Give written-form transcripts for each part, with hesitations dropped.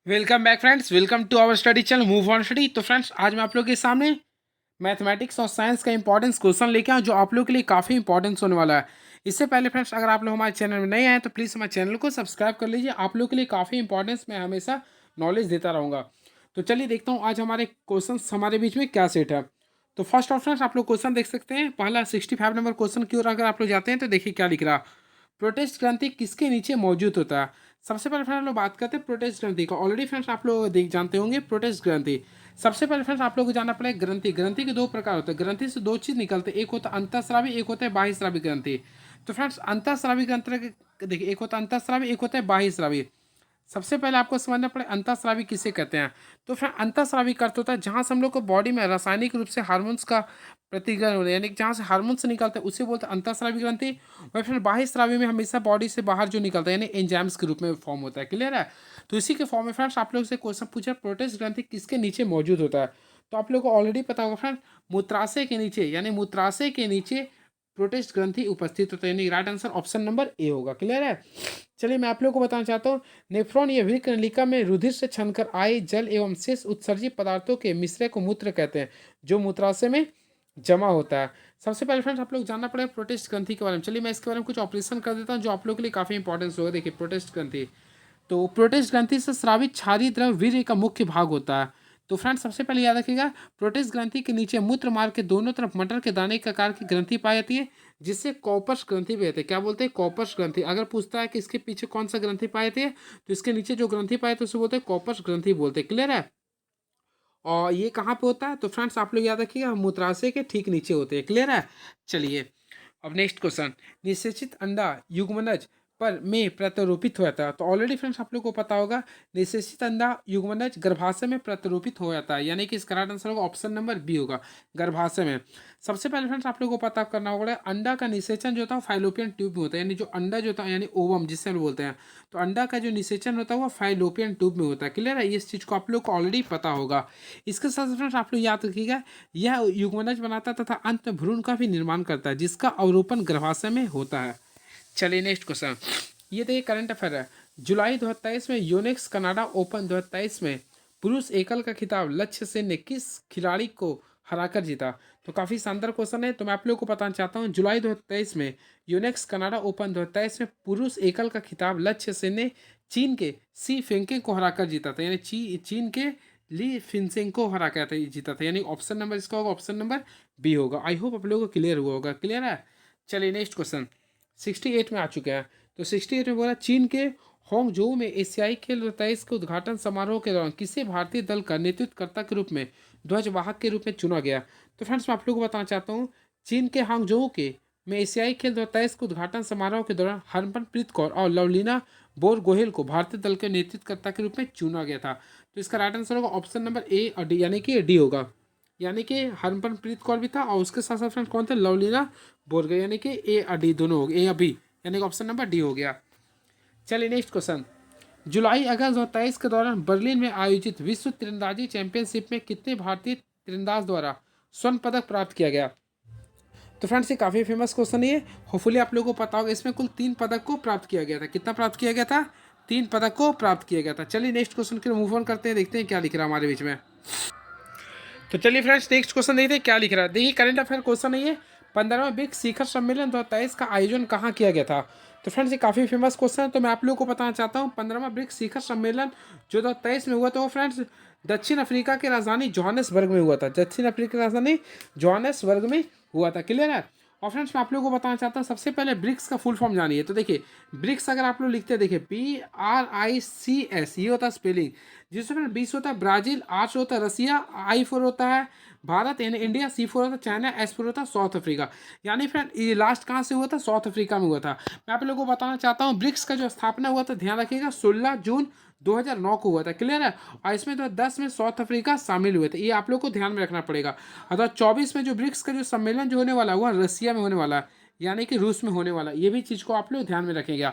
Welcome back friends, welcome to our study channel move on study. तो friends, आज मैं आप लोग के सामने मैथमेटिक्स और साइंस का इंपॉर्टेंस क्वेश्चन लेके आऊँ जो आप लोग के लिए काफ़ी इंपॉर्टेंस होने वाला है। इससे पहले फ्रेंड्स, अगर आप लोग हमारे चैनल में नए आए तो प्लीज़ हमारे चैनल को सब्सक्राइब कर लीजिए। आप लोग के लिए काफ़ी इंपॉर्टेंस मैं हमेशा नॉलेज देता रहूँगा। तो चलिए देखता हूँ आज हमारे क्वेश्चन हमारे बीच में क्या सेट है। तो फर्स्ट ऑफ फ्रेंड्स, आप लोग क्वेश्चन देख सकते हैं। पहला 65 नंबर क्वेश्चन की ओर अगर आप लोग जाते हैं तो देखिए क्या लिख रहा। प्रोटेस्ट ग्रंथि किसके नीचे मौजूद होता है। सबसे पहले फ्रेंड्स हम लोग बात करते हैं प्रोटेस्ट ग्रंथि का। ऑलरेडी फ्रेंड्स आप लोग देख जानते होंगे प्रोटेस्ट ग्रंथि। सबसे पहले फ्रेंड्स आप लोग को जानना पड़ेगा ग्रंथि। ग्रंथि के दो प्रकार होते हैं। ग्रंथि से दो चीज निकलते हैं, एक होता है अंतःस्रावी, एक होता है बाह्यस्रावी ग्रंथि। तो फ्रेंड्स अंतःस्रावी ग्रंथि देखिए, एक होता है अंतःस्रावी, एक होता है बाह्यस्रावी। सबसे पहले आपको समझना पड़े अंतःस्रावी किसे कहते हैं। तो फिर अंतःस्रावी का अर्थ होता है जहाँ से हम लोग को बॉडी में रासायनिक रूप से हार्मोन्स का प्रतिग्रहण हो रहा है, यानी कि जहाँ से हार्मोन्स निकलते हैं उसे बोलते हैं अंतःस्रावी ग्रंथि। और फिर बाह्यस्रावी में हमेशा बॉडी से बाहर जो निकलता है यानी एंजाइम्स के रूप में फॉर्म होता है। क्लियर है। तो इसी के फॉर्म में फ्रेंड्स आप लोग से क्वेश्चन पूछा प्रोटेस्ट ग्रंथि किसके नीचे मौजूद होता है। तो आप लोग को ऑलरेडी पता होगा फ्रेंड, मूत्राशय के नीचे यानी मूत्राशय के नीचे प्रोटेस्ट ग्रंथि उपस्थित होता है, यानी right answer option number A होगा। क्लियर है। चलिए मैं आप लोग को बताना चाहता हूँ, नेफ्रॉन या वृक्क नलिका में रुधिर से छनकर आए जल एवं शेष उत्सर्जित पदार्थों के मिश्रण को मूत्र कहते हैं, जो मूत्राशय में जमा होता है। सबसे पहले फ्रेंड्स आप लोग जानना पड़ेगा प्रोटेस्ट ग्रंथि के बारे में। चलिए मैं इसके बारे में कुछ ऑपरेशन कर देता हूँ जो आप लोग के लिए काफ़ी इंपॉर्टेंस होगा। देखिए प्रोटेस्ट ग्रंथि, तो प्रोटेस्ट ग्रंथि से स्रावित क्षारीय द्रव वीर्य का मुख्य भाग होता है। तो फ्रेंड्स सबसे पहले याद रखिएगा, प्रोटेस्ट ग्रंथि के नीचे मूत्र मार्ग के दोनों तरफ मटर के दाने के आकार की ग्रंथि पाई जाती है, जिससे कॉपर्स ग्रंथि भी कहते हैं। क्या बोलते हैं? कॉपर्स ग्रंथि। अगर पूछता है कि इसके पीछे कौन सा ग्रंथि पाई जाती है, तो इसके नीचे जो ग्रंथि पाए तो उसे बोलते हैं कॉपर्स ग्रंथि बोलते हैं। क्लियर है। और ये कहाँ पे होता है? तो फ्रेंड्स आप लोग याद रखिएगा, मूत्राशय के ठीक नीचे होते हैं। क्लियर है। चलिए अब नेक्स्ट क्वेश्चन, निषेचित अंडा युग्मनज पर में प्रत्यारोपित हुआ था। तो ऑलरेडी फ्रेंड्स आप लोग को पता होगा, निषेचित अंडा युग्मनज गर्भाशय में प्रत्यारोपित हो जाता है, यानी कि इसका राइट आंसर होगा ऑप्शन नंबर बी होगा, गर्भाशय में। सबसे पहले फ्रेंड्स आप लोग को पता करना होगा, अंडा का निषेचन जो होता है फाइलोपियन ट्यूब में होता है, यानी जो अंडा जो होता है यानी ओवम जिससे हम बोलते हैं, तो अंडा का जो निषेचन होता है वो फाइलोपियन ट्यूब में होता है। क्लियर है। इस चीज़ को आप लोग को ऑलरेडी पता होगा। इसके साथ फ्रेंड्स आप लोग याद रखिएगा, यह युग्मनज बनाता तथा अंत में भ्रूण का भी निर्माण करता है, जिसका अवरोपण गर्भाशय में होता है। चलिए नेक्स्ट क्वेश्चन, ये देखिए करंट अफेयर है। जुलाई 2023 में यूनिक्स कनाडा ओपन 2023 में पुरुष एकल का खिताब लक्ष्य सेन ने किस खिलाड़ी को हराकर जीता। तो काफ़ी शानदार क्वेश्चन है। तो मैं आप लोगों को बताना चाहता हूँ, जुलाई 2023 में यूनिक्स कनाडा ओपन 2023 में पुरुष एकल का खिताब लक्ष्य सेन ने चीन के सी फेंकिंग को हराकर जीता था, यानी चीन के ली फिनसेंग को हरा कर जीता था, यानी ऑप्शन नंबर इसका होगा ऑप्शन नंबर बी होगा। आई होप आप लोगों को क्लियर हुआ होगा। क्लियर है। चलिए नेक्स्ट क्वेश्चन 68 में आ चुके हैं। तो 68 में बोला, चीन के होंगजोऊ में एशियाई खेल 2023 के उद्घाटन समारोह के दौरान किसे भारतीय दल का नेतृत्वकर्ता के रूप में ध्वजवाहक के रूप में चुना गया। तो फ्रेंड्स मैं आप लोगों को बताना चाहता हूँ, चीन के हांगजोऊ के में एशियाई खेल 2023 के उद्घाटन समारोह के दौरान हरमनप्रीत कौर और लवलीना बोरगोहेल को भारतीय दल के नेतृत्वकर्ता के रूप में चुना गया था। तो इसका राइट आंसर होगा ऑप्शन नंबर ए और डी, यानी कि डी होगा। यानी कि हरमनप्रीत कौर भी था और उसके साथ साथ फ्रेंड्स कौन थे? लवलीना बोरगोहेल, यानी कि ए और डी दोनों हो गए, ए और बी, यानी कि ऑप्शन नंबर डी हो गया। चलिए नेक्स्ट क्वेश्चन, जुलाई अगस्त 2023 के दौरान बर्लिन में आयोजित विश्व तीरंदाजी चैंपियनशिप में कितने भारतीय तीरंदाज द्वारा स्वर्ण पदक प्राप्त किया गया। तो फ्रेंड्स ये काफ़ी फेमस क्वेश्चन है, होपफुली आप लोगों को पता होगा। इसमें कुल 3 पदक को प्राप्त किया गया था। कितना प्राप्त किया गया था? 3 पदक को प्राप्त किया गया था। चलिए नेक्स्ट क्वेश्चन के लिए मूव ऑन करते हैं, देखते हैं क्या लिख रहा है हमारे बीच में। तो चलिए फ्रेंड्स नेक्स्ट क्वेश्चन देखते हैं क्या लिख रहा है। देखिए करंट अफेयर क्वेश्चन है ये, 15वां ब्रिक्स शिखर सम्मेलन 2023 का आयोजन कहाँ किया गया था। तो फ्रेंड्स ये काफ़ी फेमस क्वेश्चन है, तो मैं आप लोगों को बताना चाहता हूँ, 15वां ब्रिक्स शिखर सम्मेलन जो 2023 में हुआ था वो फ्रेंड्स दक्षिण अफ्रीका की राजधानी जोहानिसबर्ग में हुआ था। दक्षिण अफ्रीका की राजधानी जोहानिसबर्ग में हुआ था। क्लियर है। और फ्रेंड्स मैं आप लोगों को बताना चाहता हूँ, सबसे पहले ब्रिक्स का फुल फॉर्म जानिए। तो देखिए ब्रिक्स अगर आप लोग लिखते हैं, देखिए BRICS ये होता है स्पेलिंग, जिसमें 20 होता है ब्राजील, 8 होता है रसिया, I4 होता है भारत यानी इंडिया, C4 होता है चाइना, S4 होता है साउथ अफ्रीका। यानी फ्रेंड ये लास्ट कहाँ से हुआ था? साउथ अफ्रीका में हुआ था। मैं आप लोगों को बताना चाहता हूँ, ब्रिक्स का जो स्थापना हुआ था, ध्यान रखिएगा, 16 जून 2009 को हुआ था। क्लियर है। और इसमें 2010 में साउथ अफ्रीका शामिल हुए थे, ये आप लोग को ध्यान में रखना पड़ेगा। और 2024 में जो ब्रिक्स का जो सम्मेलन जो होने वाला है वह रसिया में होने वाला है, यानी कि रूस में होने वाला है। ये भी चीज़ को आप लोग ध्यान में रखेंगे।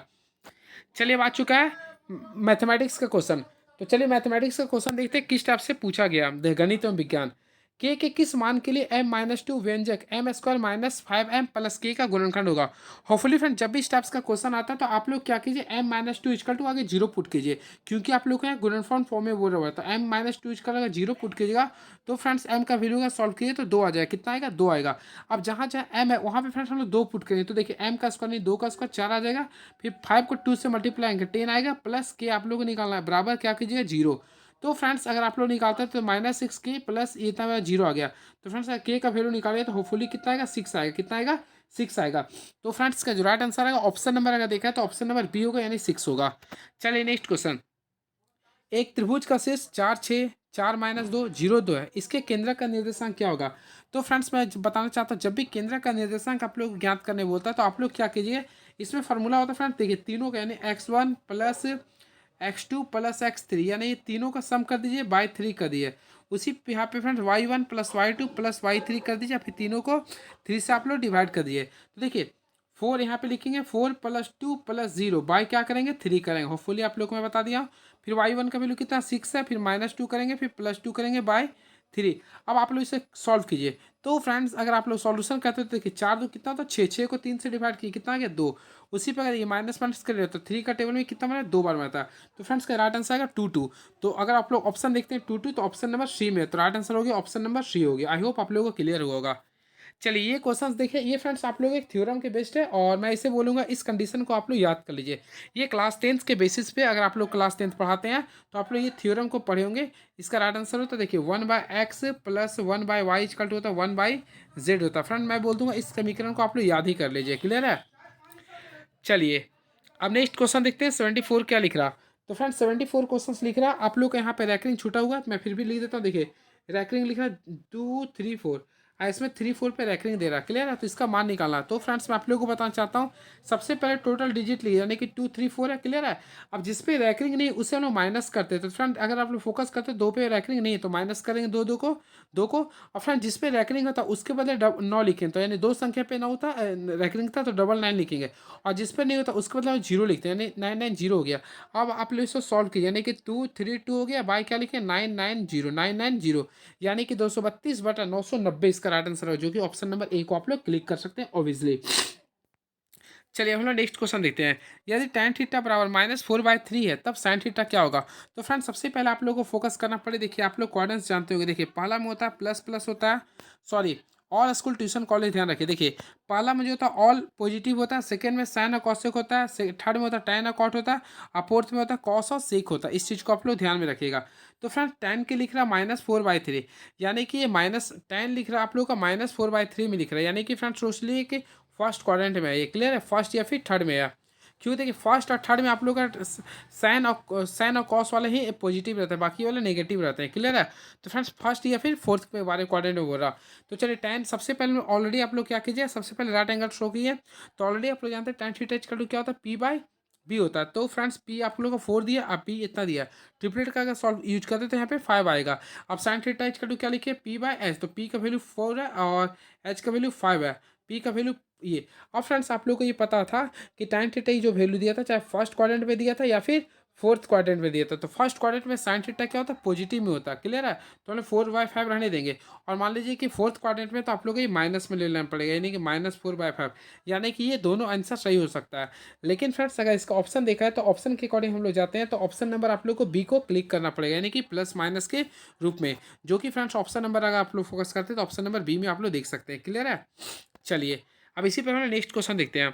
चलिए अब आ चुका है मैथमेटिक्स का क्वेश्चन। तो चलिए मैथमेटिक्स का क्वेश्चन देखते हैं किस टाइप से पूछा गया, गणित एवं विज्ञान। के किस मान के लिए m माइनस टू व्यंजक m square minus 5m plus k का गुणनखंड होगा। होपफुली फ्रेंड जब भी स्टेप्स का क्वेश्चन आता है तो आप लोग क्या कीजिए, m minus two equal to आगे जीरो पुट कीजिए, क्योंकि आप लोग को यहाँ गुणनफल फॉर्म में बोल रहा हुआ है। तो m माइनस टू इजकल अगर जीरो पुट कीजिएगा तो फ्रेंड्स m का वैल्यू का सॉल्व कीजिए तो 2 आ जाएगा। कितना आएगा, 2 आएगा। अब जहाँ जहाँ m है वहाँ पे फ्रेंड्स हम लोग 2 पुट करेंगे तो देखिए m का स्क्वायर नहीं 2 का स्क्वायर 4 आ जाएगा। फिर 5 को 2 से मल्टीप्लाई करेंगे 10 आएगा, प्लस के आप लोग को निकालना है बराबर क्या कीजिएगा, जीरो। तो फ्रेंड्स अगर आप लोग निकालते हैं तो माइनस 6 के प्लस ये इतना जीरो आ गया। तो फ्रेंड्स अगर के का वैल्यू निकालिए तो होपफुली कितना आएगा, 6 आएगा। कितना आएगा, 6 आएगा। तो फ्रेंड्स का जो राइट आंसर आएगा ऑप्शन नंबर अगर देखा है तो ऑप्शन नंबर बी होगा, यानी 6 होगा। चलिए नेक्स्ट क्वेश्चन। एक त्रिभुज का शेष 4 6 4 माइनस 2 0 2 है, इसके केंद्र का निर्देशांक क्या होगा। तो फ्रेंड्स मैं बताना चाहता हूँ, जब भी केंद्र का निर्देशांक आप लोग ज्ञात करने बोलता है तो आप लोग क्या कीजिए, इसमें फॉर्मूला होता है फ्रेंड्स, देखिए तीनों का यानी x1 plus x2 plus x3, यानी ये तीनों का सम कर दीजिए बाई 3 कर दिए। उसी यहाँ पे friends y1 plus y2 plus y3 कर दीजिए, फिर तीनों को 3 से आप लोग डिवाइड कर दिए। तो देखिए 4 यहाँ पे लिखेंगे, 4 प्लस 2 प्लस 0 बाई क्या करेंगे, 3 करेंगे। होपफुली आप लोग को मैं बता दिया। फिर y1 का वैल्यू कितना 6 है, फिर माइनस 2 करेंगे, फिर प्लस 2 करेंगे बाय 3। अब आप लोग इसे सॉल्व कीजिए। तो फ्रेंड्स अगर आप लोग सॉल्यूशन करते तो देखिए 4 2 कितना होता है 6, 6 को 3 से डिवाइड किए कितना आ गया 2। उसी पर अगर ये माइनस माइनस कर रहे हो तो 3 का टेबल में कितना बना 2 बार बनता है। तो फ्रेंड्स का राइट आंसर आएगा 2 2। तो अगर आप लोग ऑप्शन देखते हैं 2 2 तो ऑप्शन नंबर सी में, तो राइट आंसर हो गया ऑप्शन नंबर सी हो गया। आई होप आप लोगों को क्लियर होगा। चलिए ये क्वेश्चंस देखिए, ये फ्रेंड्स आप लोग एक थ्योरम के बेस्ड है और मैं इसे बोलूँगा इस कंडीशन को आप लोग याद कर लीजिए। ये क्लास 10th के बेसिस पे अगर आप लोग क्लास 10th पढ़ाते हैं तो आप लोग ये थ्योरम को पढ़े होंगे। इसका राइट आंसर होता है देखिए 1/x plus 1/y equal to होता है 1/z होता है। फ्रेंड मैं बोल दूंगा इस समीकरण को आप लोग याद ही कर लीजिए। क्लियर है। चलिए अब नेक्स्ट क्वेश्चन देखते हैं 74 क्या लिख रहा। तो फ्रेंड 74 क्वेश्चन लिख रहा, आप लोग का यहाँ पे रैंकिंग छूटा हुआ तो मैं फिर भी लिख देता हूँ। देखिए रैंकिंग लिख रहा 2 3 4, इसमें 3 4 पे रैंकिंग दे रहा। क्लियर है। तो इसका मान निकालना। तो फ्रेंड्स मैं आप लोगों को बताना चाहता हूँ, सबसे पहले टोटल डिजिट लिखिए यानी कि 2 3 4 है। क्लियर है। अब जिस पे रैंकिंग नहीं उसे हम लोग माइनस करते हैं। तो फ्रेंड अगर आप लोग फोकस करते हैं 2 पे रैंकिंग नहीं है तो माइनस करेंगे 2 को। और फ्रेंड जिस पे रैंकिंग होता है उसके बदले 9 लिखें, तो यानी 2 संख्या पे 9 था रैंकिंग था तो 9 लिखेंगे। और जिस पर नहीं होता उसके मतलब हम जीरो लिखते हैं, यानी 9 9 0 हो गया। अब आप लोग इसको सॉल्व कीजिए, यानी कि 2 3 2 हो गया बाय क्या लिखे 9 9 0 यानी कि 232/990 इसका राइट आंसर है, जो कि ऑप्शन नंबर ए को आप लोग क्लिक कर सकते हैं ऑब्वियसली। चलिए हम लोग नेक्स्ट क्वेश्चन देखते हैं। यदि tan थीटा बराबर -4/3 है तब sin थीटा क्या होगा। तो फ्रेंड सबसे पहले आप लोगों को फोकस करना पड़े। देखिए आप लोग कोऑर्डिनेट्स जानते होंगे। देखिए पहला में होता है प्लस प्लस होता है, sorry all school tuition college ध्यान रखिए। देखिए पहला में जो होता है ऑल पॉजिटिव होता है, सेकंड में साइन और कॉसेक होता है, थर्ड में होता है tan और कॉट होता है, और फोर्थ में होता है कॉस और सेक होता है। इस चीज़ को आप लोग ध्यान में रखिएगा। तो फ्रेंड tan के लिख रहा है -4/3, यानी कि ये माइनस tan लिख रहा है आप लोग का -4/3 में लिख रहा है, यानी कि फ्रेंड सोच लिए कि फर्स्ट क्वाड्रेंट में है ये। क्लियर है। फर्स्ट या फिर थर्ड में है। क्यों देखिए फर्स्ट और थर्ड में आप लोग का साइन और कॉस वाले ही पॉजिटिव रहते हैं, बाकी वाले नेगेटिव रहते हैं। क्लियर है। तो फ्रेंड्स फर्स्ट या फिर फोर्थ में वाले क्वाड्रेंट में बोल रहा। तो चलिए tan सबसे पहले ऑलरेडी आप लोग क्या कीजिए, सबसे पहले राइट एंगल शो कीजिए। तो ऑलरेडी आप लोग जानते हैं tan थीटा इक्वल टू क्या होता है p/b होता है। तो फ्रेंड्स p आप लोग को 4 दिया, अब p इतना दिया। ट्रिपलेट का अगर सॉल्व यूज करते तो यहाँ पे 5 आएगा। अब साइन थीटा इक्वल टू क्या लिखिए p/h, तो p का वैल्यू 4 है और h का वैल्यू 5 है, p का वैल्यू ये। और फ्रेंड्स आप लोग को ये पता था कि tan थीटा जो वैल्यू दिया था चाहे फर्स्ट क्वाड्रेंट में दिया था या फिर फोर्थ क्वाड्रेंट में दिया था। तो फर्स्ट क्वाड्रेंट में साइन थीटा क्या होता है पॉजिटिव में होता है। क्लियर है। तो हमें 4/5 रहने देंगे। और मान लीजिए कि फोर्थ क्वाड्रेंट में तो आप लोग को ये माइनस में ले लेना पड़ेगा, यानी कि -4/5, यानी कि ये दोनों आंसर सही हो सकता है। लेकिन फ्रेंड्स अगर इसका ऑप्शन देखा है तो ऑप्शन के अकॉर्डिंग हम लोग जाते हैं, तो ऑप्शन नंबर आप लोग को बी को क्लिक करना पड़ेगा, यानी कि प्लस माइनस के रूप में, जो कि फ्रेंड्स ऑप्शन नंबर अगर आप लोग फोकस करते हैं तो ऑप्शन नंबर बी में आप लोग देख सकते हैं। क्लियर है। चलिए अब इसी पर हम नेक्स्ट क्वेश्चन देखते हैं।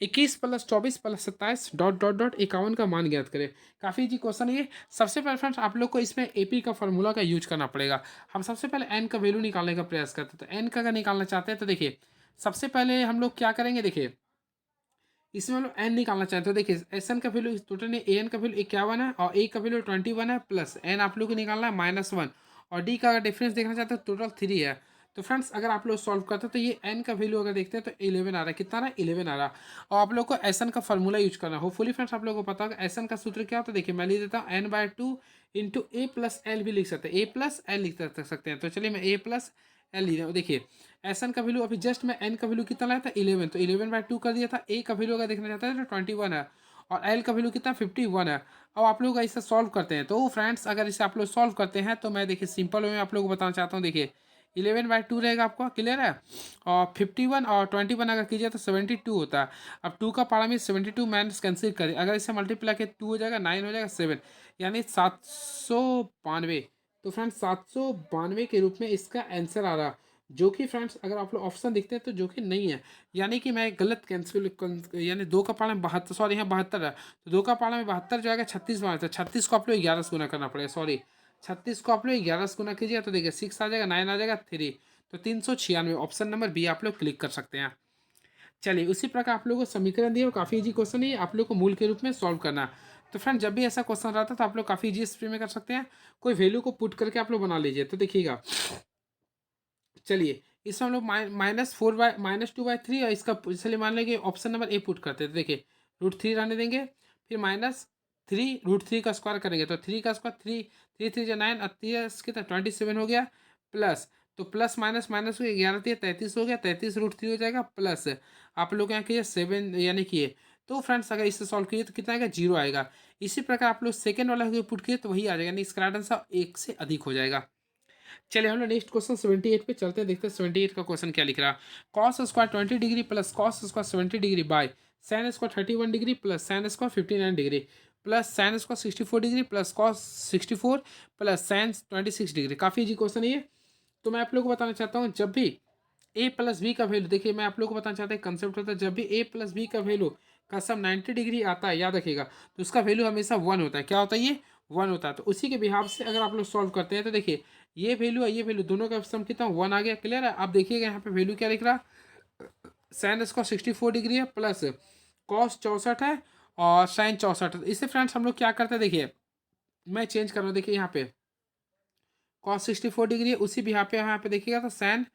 21 + 24 + 27 डॉट डॉट डॉट 51 का मान ज्ञात करें। काफ़ी जी क्वेश्चन है ये। सबसे पहले फ्रेंड्स आप लोग को इसमें एपी का फॉर्मूला का यूज करना पड़ेगा। हम सबसे पहले एन का वैल्यू निकालने का प्रयास करते हैं। तो एन का अगर निकालना चाहते हैं तो देखिए सबसे पहले हम लोग क्या करेंगे, देखिए इसमें हम लोग एन निकालना चाहते हो। देखिए एस एन का वैल्यू टोटल में ए एन का वैल्यू 51 है और ए का वैल्यू 21 है, प्लस एन आप लोग को निकालना है -1, और डी का अगर डिफरेंस देखना चाहते हो टोटल 3 है। तो फ्रेंड्स अगर आप लोग सॉल्व करते हैं तो ये एन का वैल्यू अगर देखते हैं तो 11 आ रहा है। कितना आ रहा है 11 आ रहा है। और आप लोग को एस एन का फॉर्मूला यूज करना है। होपफुली फ्रेंड्स आप लोग को पता होगा एस एन का सूत्र क्या होता है। देखिए मैं लिख देता हूँ n/2 इंटू ए प्लस एल भी लिख सकते हैं, ए प्लस एल लिख सकते हैं। तो चलिए मैं ए प्लस एल लिख रहा हूँ। देखिए एस एन का वैल्यू अभी जस्ट मैं एन का वैल्यू कितना लाया था 11, तो 11/2 कर दिया था। ए का वैल्यू अगर देखना चाहता है तो 21 है और एल का वैल्यू कितना 51 है। अब आप लोग इसे सॉल्व करते हैं। तो फ्रेंड्स अगर इसे आप लोग सॉल्व करते हैं तो मैं देखिए सिंपल वे में आप लोग को बताना चाहता हूँ। देखिए 11/2 रहेगा आपको, क्लियर है। और 51 और 21 अगर कीजिए तो 72 होता है। अब 2 का पारा में 72 माइनस कैंसिल करें, अगर इसे मल्टीप्लाई किया 2 हो जाएगा, 9 हो जाएगा, 7 यानी 792। तो फ्रेंड्स 792 के रूप में इसका आंसर आ रहा, जो कि फ्रेंड्स अगर आप लोग ऑप्शन देखते हैं तो जो कि नहीं है, यानी कि मैं गलत कैंसिल, यानी 2 का पारा में 72, सॉरी यहाँ 72 है, तो 2 का पारा में 72 जो आएगा 36 माना था, 36 को आप लोग 11 से गुना करना पड़ेगा, सॉरी 36 को आप लोग 11 से गुना कीजिएगा तो देखिए 6 आ जाएगा, 9 आ जाएगा, 3, तो 396, ऑप्शन नंबर बी आप लोग क्लिक कर सकते हैं। चलिए उसी प्रकार आप लोगों को समीकरण दिए, काफ़ी इजी क्वेश्चन है, आप लोग को मूल के रूप में सॉल्व करना। तो फ्रेंड जब भी ऐसा क्वेश्चन रहता है तो आप लोग काफ़ी इजी स्पीड में कर सकते हैं, कोई वैल्यू को पुट करके आप लोग बना लीजिए। तो देखिएगा, चलिए इसमें हम लोग -4/-2/3 और इसका चलिए मान लेंगे ऑप्शन नंबर ए पुट करते हैं। तो देखिए √3 रहने देंगे, फिर -3 √3 का स्क्वायर करेंगे तो 3 का स्क्वायर 3, 3 3 जो 9 और 3 कितना 27 हो गया, प्लस तो प्लस माइनस माइनस हो गया, 11 3 33 हो गया, 33 √3 हो जाएगा, प्लस आप लोग यहाँ कीजिए 7 यानी कि तो फ्रेंड्स अगर इससे सॉल्व कीजिए तो कितना आएगा, 0 आएगा। इसी प्रकार आप लोग सेकेंड वाला पुट किए तो वही आ जाएगा, यानी इसका राइट आंसर 1 से अधिक हो जाएगा। चलिए हम लोग नेक्स्ट क्वेश्चन 78 पे चलते हैं, देखते हैं 78 का क्वेश्चन क्या लिख रहा है। Cos square 20 degree plus cos square 70 degree by sine square 31 degree plus sine square 59 degree plus sine square 64 degree plus cos 64 plus sign 26 degree. काफ़ी इजी क्वेश्चन है ये। तो मैं आप लोग को बताना चाहता हूँ, जब भी ए प्लस बी का वैल्यू, देखिए मैं आप लोग को बताना चाहता हूँ कंसेप्ट होता है, जब भी ए प्लस बी का वैल्यू का सम 90 डिग्री आता है, याद रखिएगा, तो उसका वैल्यू हमेशा 1 होता है। क्या होता है ये, 1 होता है। तो उसी के बिहाफ से अगर आप लोग सॉल्व करते हैं तो देखिए ये वैल्यू है, ये वैल्यू दोनों का सम कितना 1 आ गया, क्लियर है। आप देखिएगा यहाँ पे वैल्यू क्या लिख रहा, साइन स्क्वायर 64 डिग्री है प्लस कॉस 64 है और साइन 64 है। तो इससे फ्रेंड्स हम लोग क्या करते हैं, देखिए मैं चेंज कर रहा हूँ, देखिए यहाँ पे कॉस 64 डिग्री है, उसी भी यहाँ पे देखिएगा तो साइन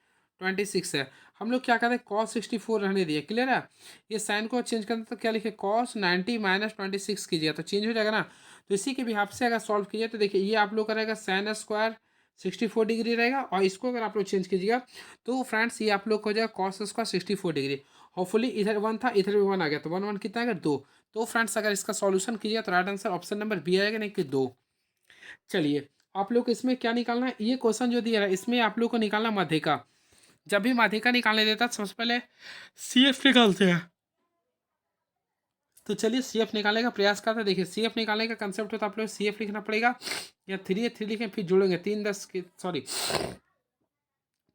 26 है। हम लोग क्या करते हैं, कॉस 64 रहने दिए, क्लियर है। ये साइन को चेंज करना तो क्या लिखे, कॉस 90 माइनस 26 कीजिए तो चेंज हो जाएगा ना। तो इसी के भी से अगर सॉल्व कीजिए तो देखिए ये आप लोग का रहेगा साइन स्क्वायर 64 डिग्री रहेगा, और इसको अगर आप लोग चेंज कीजिएगा तो फ्रेंड्स ये आप लोग को हो जाएगा कॉस स्क्वायर 64 डिग्री। होपफुली इधर 1 था, इधर भी 1 आ गया, तो 1 1 कितना आएगा, 2। तो फ्रेंड्स अगर इसका सॉल्यूशन कीजिए तो right answer option number B आएगा, नहीं कि 2। चलिए आप लोग को इसमें क्या निकालना है, ये क्वेश्चन जो दिया है इसमें आप लोग को निकालना माध्यिका। जब भी माध्यिका निकालने देता है सबसे पहले CF निकालते हैं। तो चलिए CF निकालने का प्रयास करते हैं। देखिए CF निकालने का कंसेप्ट होता है, आप लोग CF लिखना पड़ेगा, या 3 है 3 लिखें, फिर जोड़ेंगे 3 10 की, सॉरी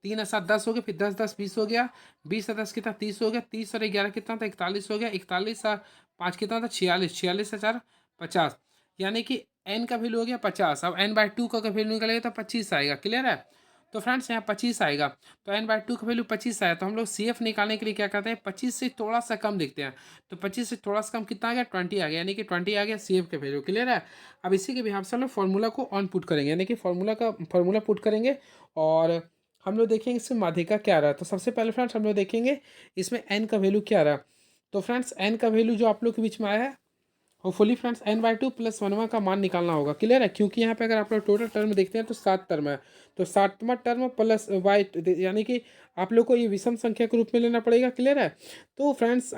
3 और 7 10 हो गया, फिर 10 10 20 हो गया, 20 और 10 कितना 30 हो गया, 30 और 11 कितना था 41 हो गया, 41 और 5 कितना था 46, 46 और 4 50, यानी कि n का वैल्यू हो गया 50। अब n/2 का वैल्यू निकलेगा तो 25 आएगा, क्लियर है। तो फ्रेंड्स यहाँ 25 आएगा, तो n/2 का वैल्यू 25 आया, तो हम लोग CF निकालने के लिए क्या करते हैं, 25 से थोड़ा सा कम देखते हैं। तो 25 से थोड़ा सा कम कितना आ गया, 20 आ गया, यानी कि 20 आ गया CF का वैल्यू, क्लियर है। अब इसी के बिहाफ से हम लोग फॉर्मूला को ऑन पुट करेंगे, यानी कि फॉर्मूला पुट करेंगे, और हम लोग देखेंगे इसमें माध्यिका क्या रहा। तो सबसे पहले फ्रेंड्स हम लोग देखेंगे इसमें n का वैल्यू क्या रहा। तो फ्रेंड्स n का वैल्यू जो आप लोग के बीच में आया है, होपफुली फ्रेंड्स n/2 प्लस 1 का मान निकालना होगा, क्लियर है। क्योंकि यहाँ पे अगर आप लोग टोटल टर्म देखते हैं तो 7 टर्म है, तो 7वां टर्म प्लस वाई, यानी कि आप लोग को ये विषम संख्या के रूप में लेना पड़ेगा, क्लियर है। तो फ्रेंड्स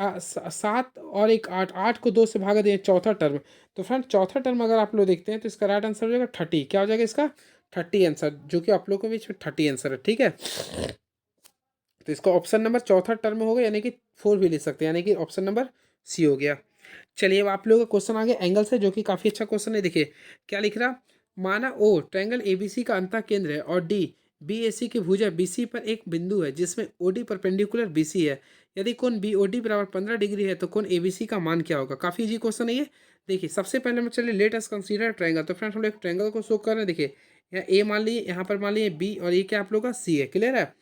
7 और 1 8, 8 को 2 से भागा दिए, चौथा टर्म। तो फ्रेंड्स चौथा टर्म अगर आप लोग देखते हैं तो इसका राइट आंसर हो जाएगा 30। क्या हो जाएगा इसका, 30 आंसर, जो कि आप लोग के बीच में 30 आंसर है, ठीक है। तो इसका ऑप्शन नंबर चौथा टर्म होगा, यानी कि 4 भी ले सकते हैं, यानी कि ऑप्शन नंबर सी हो गया। चलिए अब आप लोगों का क्वेश्चन आ गया एंगल से, जो कि काफ़ी अच्छा क्वेश्चन है। देखिए क्या लिख रहा, माना ओ ट्रायंगल ABC का अंतः केंद्र है और D BAC की भुजा BC पर एक बिंदु है जिसमें OD परपेंडिकुलर BC है। यदि कोण BOD बराबर 15 डिग्री है तो कोण ABC का मान क्या होगा। काफ़ी इजी क्वेश्चन है ये। देखिए सबसे पहले हम चलिए लेट अस कंसीडर ट्रायंगल। तो फ्रेंड्स हम लोग एक ट्रायंगल को शो कर रहे हैं। देखिए यहाँ A मान लिए, यहाँ पर मान लिए B, और ये क्या आप लोग का C है, क्लियर है।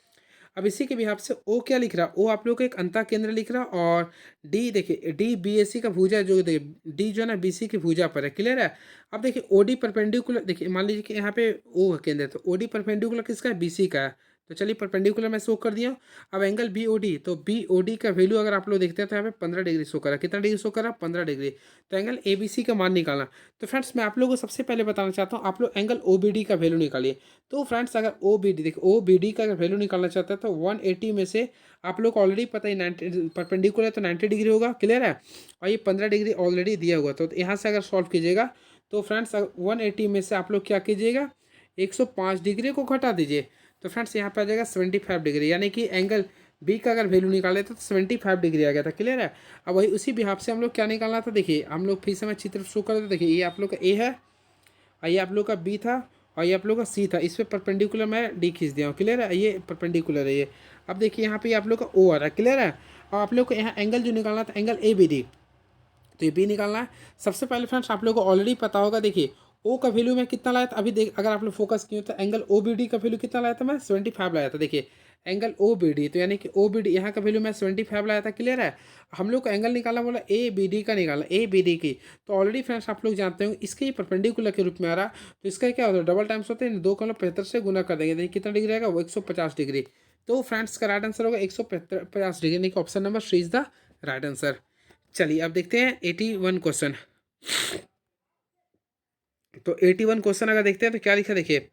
अब इसी के बिहाफ से ओ क्या लिख रहा, ओ आप लोग को एक अंतः केंद्र लिख रहा, और डी देखिए डी BAC का भुजा, जो देखिए डी जो है ना BC की भुजा पर है, क्लियर है। अब देखिए OD परपेंडिकुलर, देखिए मान लीजिए कि यहाँ पे ओ है केंद्र, तो OD परपेंडिकुलर किसका है, BC का है। तो चलिए परपेंडिकुलर मैं शो कर दिया। अब एंगल BOD, तो BOD का वैल्यू अगर आप लोग देखते हैं तो यहाँ पे 15 डिग्री शो करा, कितना डिग्री शो करा, 15 डिग्री। तो एंगल ABC का मान निकालना। तो फ्रेंड्स मैं आप लोगों को सबसे पहले बताना चाहता हूँ, आप लोग एंगल OBD का वैल्यू निकालिए। तो फ्रेंड्स अगर OBD देखिए OBD का अगर वैल्यू निकालना चाहता है तो 180 में से आप लोग को ऑलरेडी पता है 90 परपेंडिकुलर है तो 90 डिग्री होगा, क्लियर है। और ये 15 डिग्री ऑलरेडी दिया हुआ, तो यहाँ से अगर सॉल्व कीजिएगा तो फ्रेंड्स 180 में से आप लोग क्या कीजिएगा, 105 डिग्री को घटा दीजिए। तो फ्रेंड्स यहाँ पे आ जाएगा 75 डिग्री, यानी कि एंगल बी का अगर वैल्यू निकाले तो 75 डिग्री आ गया था। क्लियर है। अब वही उसी बिहाफ से हम लोग क्या निकालना था, देखिए हम लोग फिर से मैं चित्र शो कर देते। देखिए ये आप लोग का ए है और ये आप लोग का बी था और ये आप लोग का सी था। इस पर परपेंडिकुलर मैं डी खींच दिया हूँ। क्लियर है, ये परपेंडिकुलर है ये। अब देखिए यहाँ पे आप लोग का ओ आ रहा है। क्लियर है। और आप लोग को यहाँ एंगल जो निकालना था एंगल ए बी डी, तो ये बी निकालना है। सबसे पहले फ्रेंड्स आप लोग को ऑलरेडी पता होगा, देखिए ओ का वैल्यू मैं कितना लाया था अभी देख, अगर आप लोग फोकस किए तो एंगल ओ बी डी का वैल्यू कितना लाया था मैं 75 लाया था। देखिए एंगल ओ बी डी, तो यानी कि ओ बी डी यहाँ का वैल्यू मैं 75 लाया था। क्लियर है। हम लोग को एंगल निकालना बोला ए बी डी का, निकालना ए बी डी की। तो ऑलरेडी फ्रेंड्स आप लोग जानते हो इसके ही परपेंडिकुलर के रूप में आ रहा, तो इसका क्या होता है डबल टाइम्स होते हैं, 2 का 75 से गुना कर देंगे। देखिए कितना डिग्री आएगा वो 150 डिग्री। तो फ्रेंड्स का राइट आंसर होगा 150 डिग्री, यानी कि option number C is the right answer. चलिए अब देखते हैं 81 क्वेश्चन। तो 81 क्वेश्चन अगर देखते हैं तो क्या लिखा, देखिए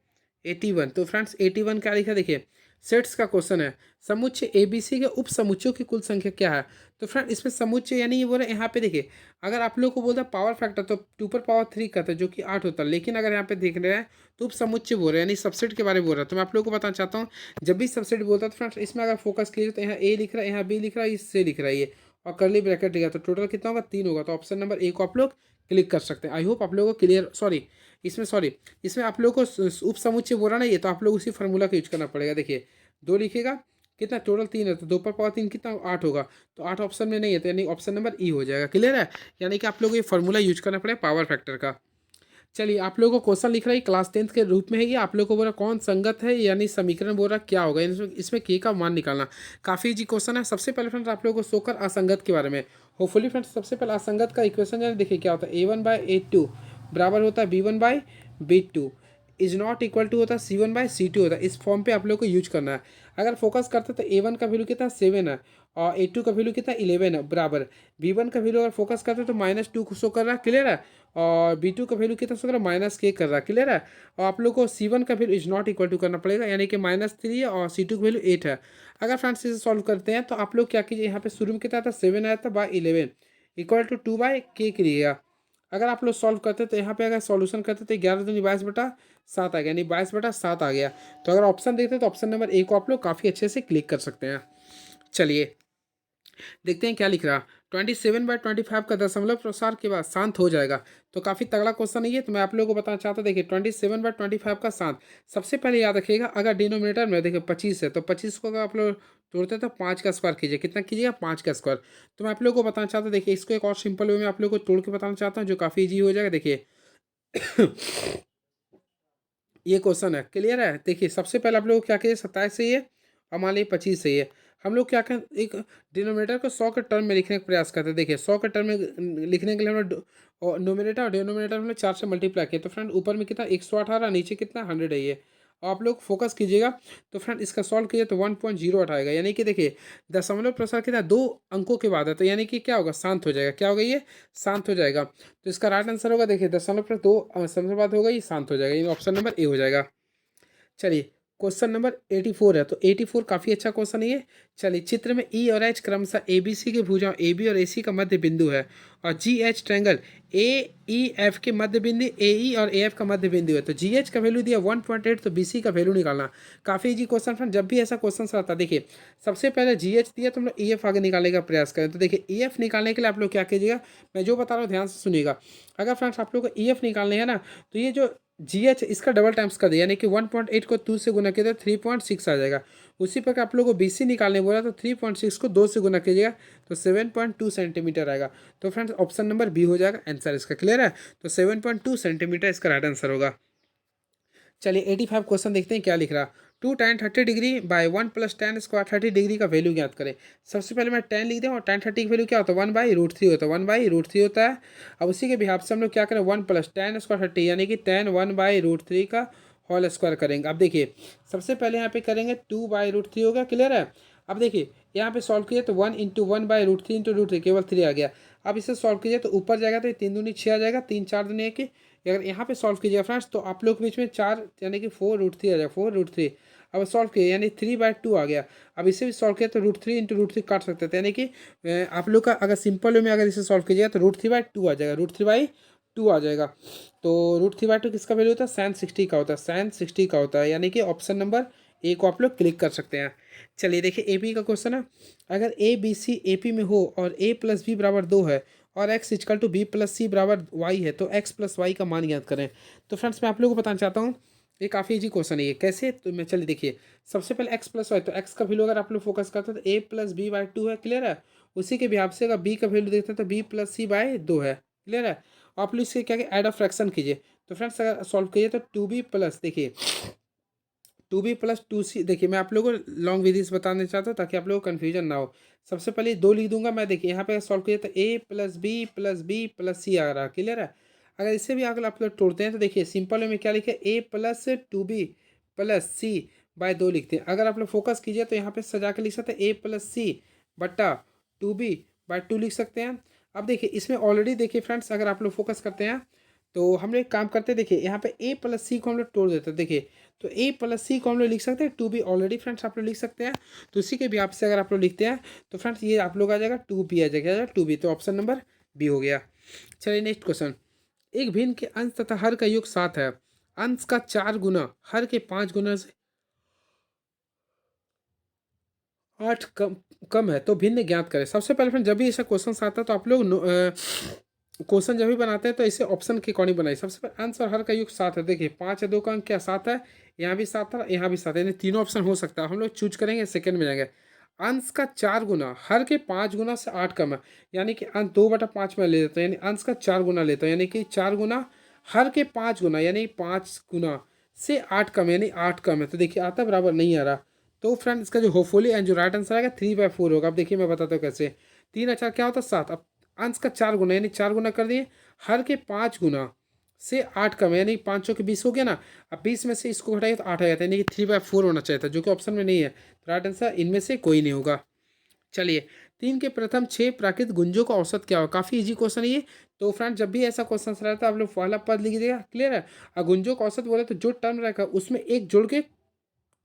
81। तो फ्रेंड्स 81 क्या लिखा, देखिए सेट्स का क्वेश्चन है। समुच्चय एबीसी के उप समुच्चयों की कुल संख्या क्या है। तो फ्रेंड इसमें समुच्चय यानी ये बोल रहे हैं यहाँ पे देखिए, अगर आप लोग को बोलता है पावर फैक्टर तो 2 पर पावर 3 का था जो कि 8 होता है, लेकिन अगर यहाँ पे देख रहे हैं तो उप समुच्चय बोल रहे हैं यानी सबसेट के बारे में बोल रहा है। तो मैं आप लोग को बताना चाहता हूँ, जब भी सबसेट बोलता है तो फ्रेंड्स इसमें अगर फोकस कीजिए तो यहाँ ए लिख रहा है, यहाँ बी लिख रहा है, इससे लिख रहा है ये, और करली ब्रैकेट लिखा, तो टोटल कितना होगा 3 होगा। तो ऑप्शन नंबर ए को आप लोग क्लिक कर सकते हैं। आई होप आप लोगों को क्लियर, सॉरी इसमें आप लोग को उप समुच्चय बोला नहीं है, तो आप लोग उसी फार्मूला का यूज करना पड़ेगा। देखिए 2 लिखेगा, कितना टोटल 3 है, तो 2 पर पावर 3 कितना 8 होगा। तो 8 ऑप्शन में नहीं है, तो यानी ऑप्शन नंबर ई हो जाएगा। क्लियर है। यानी कि आप लोग ये फार्मूला यूज करना पड़ेगा पावर फैक्टर का। चलिए आप लोगों को क्वेश्चन लिख रहा है क्लास 10th के रूप में है, ये आप लोग को बोल रहा कौन संगत है, यानी समीकरण बोल रहा क्या होगा, इसमें के का मान निकालना। काफ़ी जी क्वेश्चन है। सबसे पहले फ्रेंड्स आप लोगों को सोकर असंगत के बारे में, होपफुली फ्रेंड्स सबसे पहले असंगत का इक्वेशन जाने, देखिए क्या होता है A1/A2 बराबर होता है B1/B2 is not equal to होता है C1/C2 होता है। इस फॉर्म पे आप लोग को यूज करना है। अगर फोकस करते तो A1 का वैल्यू कितना 7 है और A2 का वैल्यू कितना 11 है, बराबर B1 का वैल्यू अगर फोकस करते तो -2 शो कर रहा है। क्लियर है। और B2 का वैल्यू कितना शो कर रहा है -k कर रहा है। क्लियर है। और आप लोग को C1 का value is not equal to करना पड़ेगा, यानी कि -3 है और C2 का वैल्यू 8 है। अगर फ्रेंड्स इसे सॉल्व करते हैं तो आप लोग क्या कीजिए, यहाँ पे शुरू में कितना था 7 आया था बाई 11 इक्वल टू 2/k कीजिएगा। अगर आप लोग सॉल्व करते तो यहाँ पे अगर सॉल्यूशन करते तो 11 दूनी 22/7 आ गया, यानी 22/7 आ गया। तो अगर ऑप्शन देखते तो ऑप्शन नंबर ए को आप लोग काफ़ी अच्छे से क्लिक कर सकते हैं। चलिए देखते हैं क्या लिख रहा। 27/25 का दशमलव प्रसार के बाद शांत हो जाएगा। तो काफ़ी तगड़ा क्वेश्चन है ये, तो मैं आप लोगों को बताना चाहता हूँ। देखिए 27/25 का शांत, सबसे पहले याद रखिएगा अगर डिनोमिनेटर में देखिए 25 है तो 25 को अगर आप लोग तोड़ते हैं तो 5 का स्क्वायर कीजिए, कितना कीजिएगा 5 का स्क्वायर। तो मैं आप लोग को बताना चाहता हूँ, देखिए इसको एक और सिंपल वे में आप लोग को तोड़ के बताना चाहता हूँ जो काफ़ी ईजी हो जाएगा। देखिए ये क्वेश्चन है। क्लियर है। देखिए सबसे पहले आप लोग क्या कीजिए 27 सही है और मान लीजिए 25 सही है। हम लोग क्या करें, एक डिनोमिनेटर को 100 के टर्म में लिखने का प्रयास करते हैं। देखिए 100 के टर्म में लिखने के लिए हमने नोमिनेटर और डिनोमिनेटर हमने 4 से मल्टीप्लाई किया। तो फ्रेंड ऊपर में कितना 118, नीचे कितना 100 है ये। और आप लोग फोकस कीजिएगा तो फ्रेंड इसका सॉल्व कीजिए तो 1.08 आएगा, यानी कि देखिए दशमलव प्रसार कितना 2 अंकों के बाद है, तो यानी कि क्या होगा शांत हो जाएगा। क्या होगा ये शांत हो जाएगा। तो इसका राइट आंसर होगा, देखिए दशमलव पर 2 समय बाद होगा ये शांत हो जाएगा, ये ऑप्शन नंबर ए हो जाएगा। चलिए क्वेश्चन नंबर 84 है। तो 84 काफ़ी अच्छा क्वेश्चन है ये। चलिए चित्र में ई और एच क्रमशः ए बी सी के भुजाओं ए बी और ए सी का मध्य बिंदु है और जी H triangle A E F के मध्य बिंदु ए ई और ए एफ का मध्य बिंदु है। तो जी एच का वैल्यू दिया 1.8, तो बी सी का वैल्यू निकालना। काफ़ी इजी क्वेश्चन फ्रेंड, जब भी ऐसा क्वेश्चन आता है देखिए सबसे पहले जी एच दिया तो हम लोग ई एफ आगे निकालने का प्रयास करें। तो देखिए ई एफ निकालने के लिए आप लोग क्या कीजिएगा, मैं जो बता रहा हूँ ध्यान से सुनिएगा। अगर फ्रेंड्स आप लोग को ई एफ निकालने है ना, तो ये जो जी एच इसका डबल टाइम्स कर दिया, यानी कि 1.8 को 2 से गुना किया तो 3.6 आ जाएगा। उसी प्रकार आप लोगों को बी सी निकालने बोला तो 3.6 को 2 से गुना कीजिएगा तो 7.2 सेंटीमीटर आएगा। तो फ्रेंड्स ऑप्शन नंबर बी हो जाएगा आंसर इसका। क्लियर है। तो 7.2 सेंटीमीटर इसका राइट आंसर होगा। चलिए 85 क्वेश्चन देखते हैं क्या लिख रहा। 2 tan 30 degree by 1 + tan square 30 degree का वैल्यू ज्ञात करें। सबसे पहले मैं tan लिख दूँ और tan 30 की वैल्यू क्या होता है 1/√3 होता है, 1/√3 होता है। अब उसी के बिहाफ से हम लोग क्या करें 1 + tan स्क्वायर 30 यानी कि tan 1/√3 का होल स्क्वायर करेंगे। अब देखिए सबसे पहले यहाँ पे करेंगे 2/√3 होगा। क्लियर है। अब देखिए यहाँ पे सॉल्व कीजिए तो 1 × 1/√3 × √3 केवल 3 आ गया। अब इसे सॉल्व कीजिए तो ऊपर जाएगा तो 3 दूनी 6 आ जाएगा, 3 4 दूनी 1। अगर यहाँ पे सॉल्व कीजिएगा फ्रेंड्स तो आप लोग के बीच में 4 यानी कि 4√3 आ जाएगा, 4√3। अब सॉल्व किए यानी 3/2 आ गया। अब इसे भी सॉल्व किया तो √3 × √3 काट सकते थे, यानी कि आप लोग का अगर सिंपल वे में अगर इसे सॉल्व कीजिएगा तो √3/2 आ जाएगा, √3/2 आ जाएगा। तो √3/2 किसका वैल्यू होता है sin 60 का होता है, sin 60 का होता है, यानी कि ऑप्शन नंबर ए को आप लोग क्लिक कर सकते हैं। चलिए देखिए ए बी का क्वेश्चन है, अगर A B C A P में हो और ए प्लस बी बराबर 2 है और X is equal to B plus C बराबर वाई है तो एक्स प्लस वाई का मान ज्ञात करें। तो फ्रेंड्स मैं आप लोगों को बताना चाहता हूँ, ये काफ़ी इजी क्वेश्चन है। ये कैसे, तो मैं चलिए देखिए, सबसे पहले एक्स प्लस वाई, तो एक्स का वैल्यू अगर आप लोग फोकस करते हैं तो ए प्लस बी बाई 2 है, क्लियर है। उसी के बिहाफ से अगर बी का वैल्यू देखते हैं तो बी प्लस सी बाई 2 है, क्लियर है। आप लोग इसके क्या एड ऑफ फ्रैक्शन कीजिए, तो फ्रेंड्स अगर सॉल्व कीजिए तो 2b प्लस, देखिए 2b प्लस 2c, देखिए मैं आप लोगों को लॉन्ग विधि बताने चाहता हूँ ताकि आप लोगों को कन्फ्यूजन ना हो। सबसे पहले 2 लिख दूंगा मैं, देखिए यहाँ पे सॉल्व कीजिए तो a प्लस बी प्लस सी आ रहा है, क्लियर है। अगर इससे भी अगर आप लोग तोड़ते हैं तो देखिए सिंपल वे में क्या लिखे, a plus 2b plus c by 2 लिखते हैं। अगर आप लोग फोकस कीजिए तो यहाँ पे सजा के लिख सकते हैं a प्लस सी बट्टा 2b बाय 2 लिख सकते हैं। अब देखिए इसमें ऑलरेडी देखिए फ्रेंड्स, अगर आप लोग फोकस करते हैं तो हम लोग एक काम करते हैं, देखिए यहाँ पे a प्लस सी को हम लोग तोड़ देते हैं, देखिए तो a प्लस सी को हम लोग लिख सकते हैं 2b, ऑलरेडी फ्रेंड्स आप लोग लिख सकते हैं। तो इसी के भी आपसे अगर आप लोग लिखते हैं तो फ्रेंड्स ये आप लोग आ जाएगा 2b, आ जाएगा 2b, तो ऑप्शन नंबर बी हो गया। चलिए नेक्स्ट क्वेश्चन, एक भिन्न के अंश तथा हर का योग 7 है, अंश का 4 गुना हर के 5 गुना से 8 कम कम है तो भिन्न ज्ञात करें। सबसे पहले फ्रेंड जब भी ऐसा क्वेश्चन आता है तो आप लोग क्वेश्चन जब भी बनाते हैं तो इसे ऑप्शन के अकॉर्डिंग बनाइए। सबसे पहले अंश और हर का योग 7 है, देखिए 5 है, 2 का अंक क्या 7 है, यहाँ भी 7 है, यहाँ भी 7 है, यानी तीनों ऑप्शन हो सकता है। हम लोग चूज करेंगे, सेकंड में जाएंगे। अंश का 4 गुना हर के 5 गुना से 8 कम है, यानी कि अंश 2/5 में ले लेता हूँ, यानी अंश का 4 गुना लेता हूँ, यानी कि 4 गुना हर के 5 गुना, यानी 5 गुना से 8 कम, यानी 8 कम है। तो देखिए आता बराबर नहीं आ रहा, तो फ्रेंड इसका जो होपफुली एंड जो राइट आंसर आएगा 3/4 होगा। अब देखिए मैं बताता हूँ कैसे, 3 और 4 क्या होता है 7, अब अंश का 4 गुना यानी 4 गुना कर दिए, हर के 5 गुना से 8 कम है, यानी 5 के 20 हो गया ना। अब 20 में से इसको घटाइए तो 8 आ जाता है, यानी कि 3/4 होना चाहिए था, जो कि ऑप्शन में नहीं है। राइट आंसर इनमें से कोई नहीं होगा। चलिए 3 के प्रथम 6 प्राकृत गुंजों का औसत क्या हो, काफ़ी इजी क्वेश्चन है ये। तो फ्रेंड जब भी ऐसा क्वेश्चन रहता है आप लोग पहला पद लिख दिएगा, क्लियर है। और गुंजों का औसत बोले तो जो टर्म रहेगा उसमें एक जोड़ के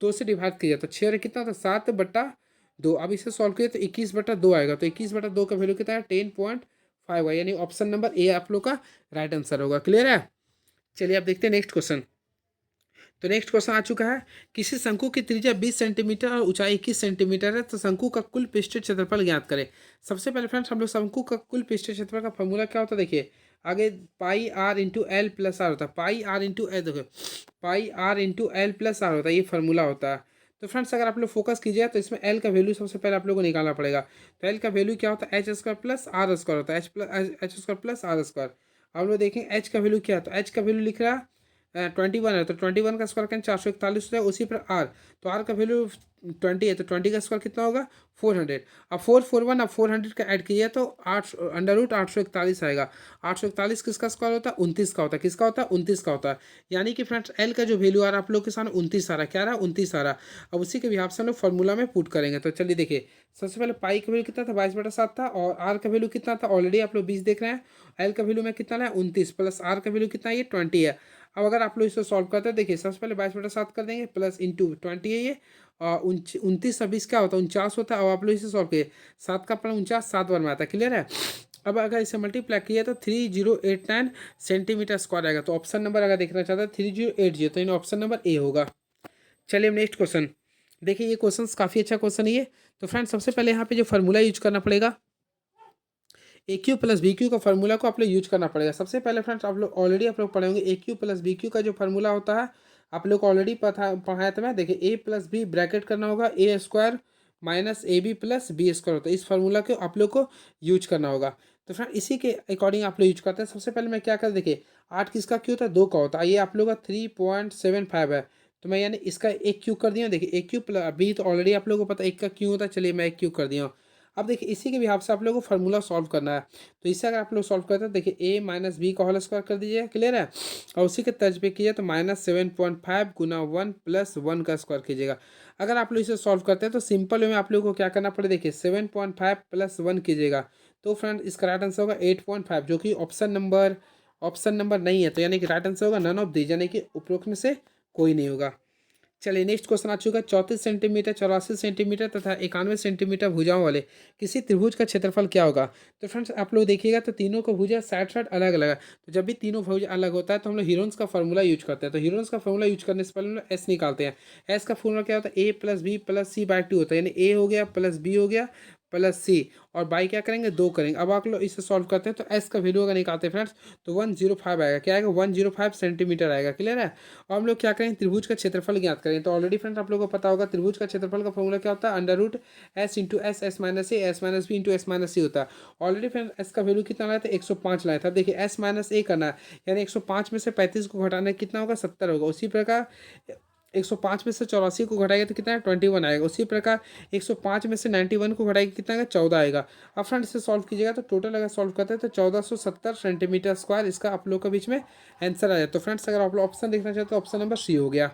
2 से डिवाइड किया तो 6 कितना था 7/2। अब इसे सॉल्व किया तो 21/2 आएगा, तो 21/2 का वैल्यू कितना है 10.5 है, यानी ऑप्शन नंबर ए आप लोग का राइट आंसर होगा, क्लियर है। चलिए अब देखते हैं नेक्स्ट क्वेश्चन। तो नेक्स्ट क्वेश्चन आ चुका है, किसी शंकु की त्रिज्या 20 सेंटीमीटर और ऊंचाई 21 सेंटीमीटर है, तो शंकु का कुल पृष्ठीय क्षेत्रफल ज्ञात करें। सबसे पहले फ्रेंड्स हम लोग शंकु का कुल पृष्ठीय क्षेत्रफल का फॉर्मूला क्या होता है, देखिए आगे pi R into L plus R होता है, पाई आर इंटू एल, देखो pi R into L plus R होता है, ये फार्मूला होता है। तो फ्रेंड्स अगर आप लोग फोकस कीजिए तो इसमें एल का वैल्यू सबसे पहले आप लोग को निकालना पड़ेगा। तो एल का वैल्यू क्या होता है h square plus r square होता है, h square plus r square. आप लोग देखें एच का वैल्यू क्या है, तो एच का वैल्यू लिख रहा है 21 है, तो 21 का स्क्वायर करें 441 हो जाएगा। उसी पर आर, तो आर का वैल्यू 20 है, तो 20 का स्क्वायर कितना होगा 400। अब 441 अब 400 का ऐड कीजिए तो 8√841 आएगा। 841 किसका स्क्वायर होता है 29 का होता है, किसका होता है 29 का होता है। यानी कि फ्रेंड्स एल का जो वैल्यू आ रहा है आप लोग के सामने 29 आ रहा है, क्या रहा 29 आ रहा है। अब उसी के हिसाब से हम लोग फॉर्मूला में पुट करेंगे। तो चलिए देखिए सबसे पहले पाई का वैल्यू कितना था 22/7 था, और आर का वैल्यू कितना था ऑलरेडी आप लोग 20 देख रहे हैं। एल का वैल्यू में कितना है 29 प्लस आर का वैल्यू कितना है ये 20 है। अब अगर आप लोग इसे सॉल्व करते हैं देखिए सबसे पहले 22/7 कर देंगे प्लस इंटू 20 है ये, और 29 क्या होता है 49 होता है। अब आप लोग इसे सॉल्व किए 7 का पढ़ा 49 7 बार में आता है, क्लियर है। अब अगर इसे मल्टीप्लाई किया तो 3089 सेंटीमीटर स्क्वायर आएगा। तो ऑप्शन नंबर अगर देखना चाहता है 3080, तो इन ऑप्शन नंबर ए होगा। चलिए अब नेक्स्ट क्वेश्चन देखिए, ये क्वेश्चन काफ़ी अच्छा क्वेश्चन है ये। तो फ्रेंड्स सबसे पहले यहाँ पे जो फार्मूला यूज करना पड़ेगा ए क्यू प्लस बी क्यू का फार्मूला को आप लोग यूज करना पड़ेगा। सबसे पहले फ्रेंड्स आप लोग ऑलरेडी आप लोग पढ़े होंगे ए क्यू प्लस बी क्यू का जो फार्मूला होता है आप लोग को ऑलरेडी पढ़ाया था मैं। देखिए ए प्लस बी ब्रैकेट करना होगा A square minus A B plus B square होता है, इस फार्मूला को आप लोग को यूज करना होगा। तो फ्रेंड इसी के अकॉर्डिंग आप लोग यूज करते हैं। सबसे पहले मैं क्या कर देखिए 8 किसका क्यू था 2 का होता है, ये आप लोग का 3.75 है, तो मैं यानी इसका एक क्यू कर दिया। देखिए एक क्यू प्लस बी तो ऑलरेडी आप लोगों को पता है एक का क्यू होता है, चलिए मैं एक क्यू कर दिया हूँ। अब देखिए इसी के हिसाब से आप लोगों को फार्मूला सॉल्व करना है। तो इससे अगर आप लोग सॉल्व करते हैं देखिए ए माइनस बी का होल स्क्वायर कर दीजिए, क्लियर है। और उसी के तर्ज पे कीजिए तो -7.5 गुना 1 + 1 का स्क्वायर कीजिएगा। अगर आप लोग इसे सॉल्व करते हैं तो सिंपल वे में आप लोगों को क्या करना पड़े देखिए 7.5 + 1 कीजिएगा, तो फ्रेंड इसका राइट आंसर होगा 8.5, जो कि ऑप्शन नंबर नहीं है, तो यानी कि राइट आंसर होगा नन ऑफ दीज, यानी कि उपरोक्त में से कोई नहीं होगा। चलिए नेक्स्ट क्वेश्चन आ चुका है। 34 सेंटीमीटर, 84 सेंटीमीटर तथा 91 सेंटीमीटर भुजाओं वाले किसी त्रिभुज का क्षेत्रफल क्या होगा? तो फ्रेंड्स आप लोग देखिएगा तो तीनों का भुजा साइड साइड अलग अलग है। तो जब भी तीनों भुजा अलग होता है तो हम लोग हीरोन्स का फॉर्मूला यूज करते हैं। तो हीरोन्स का फॉर्मूला यूज करने से पहले हम लोग एस निकालते हैं। एस का फॉर्मूला क्या होता है? A plus B plus C by two होता है, यानी ए हो गया प्लस बी हो गया प्लस सी, और बाई क्या करेंगे? 2 करेंगे। अब आप लोग इसे सॉल्व करते हैं तो एस का वैल्यू अगर निकालते हैं फ्रेंड्स तो 105 आएगा। क्या आएगा? 105 सेंटीमीटर आएगा। क्लियर है? और हम लोग क्या करेंगे? त्रिभुज का क्षेत्रफल ज्ञात करेंगे। तो ऑलरेडी फ्रेंड्स आप लोगों को पता होगा त्रिभुज का क्षेत्रफल का फॉर्मूला क्या होता है? Under root S into S, S minus A, S minus B into S minus C होता है। ऑलरेडी फ्रेंड एस का वैल्यू कितना लाया था? 105 लाया था। अब देखिए एस माइनस ए करना है, यानी 105 में से 35 को घटाना है, कितना होगा? 70 होगा। उसी प्रकार 105 में से 84 को घटाएगा तो कितना है? 21 आएगा। उसी प्रकार 105 में से 91 को घटाएगा कितना आएगा? 14 आएगा। अब फ्रेंड इसे सॉल्व कीजिएगा तो टोटल अगर सॉल्व करते हैं तो 1470 सेंटीमीटर स्क्वायर इसका आप लोग के बीच में आंसर आ जाए। तो फ्रेंड्स अगर आप लोग ऑप्शन देखना चाहते तो ऑप्शन नंबर सी हो गया।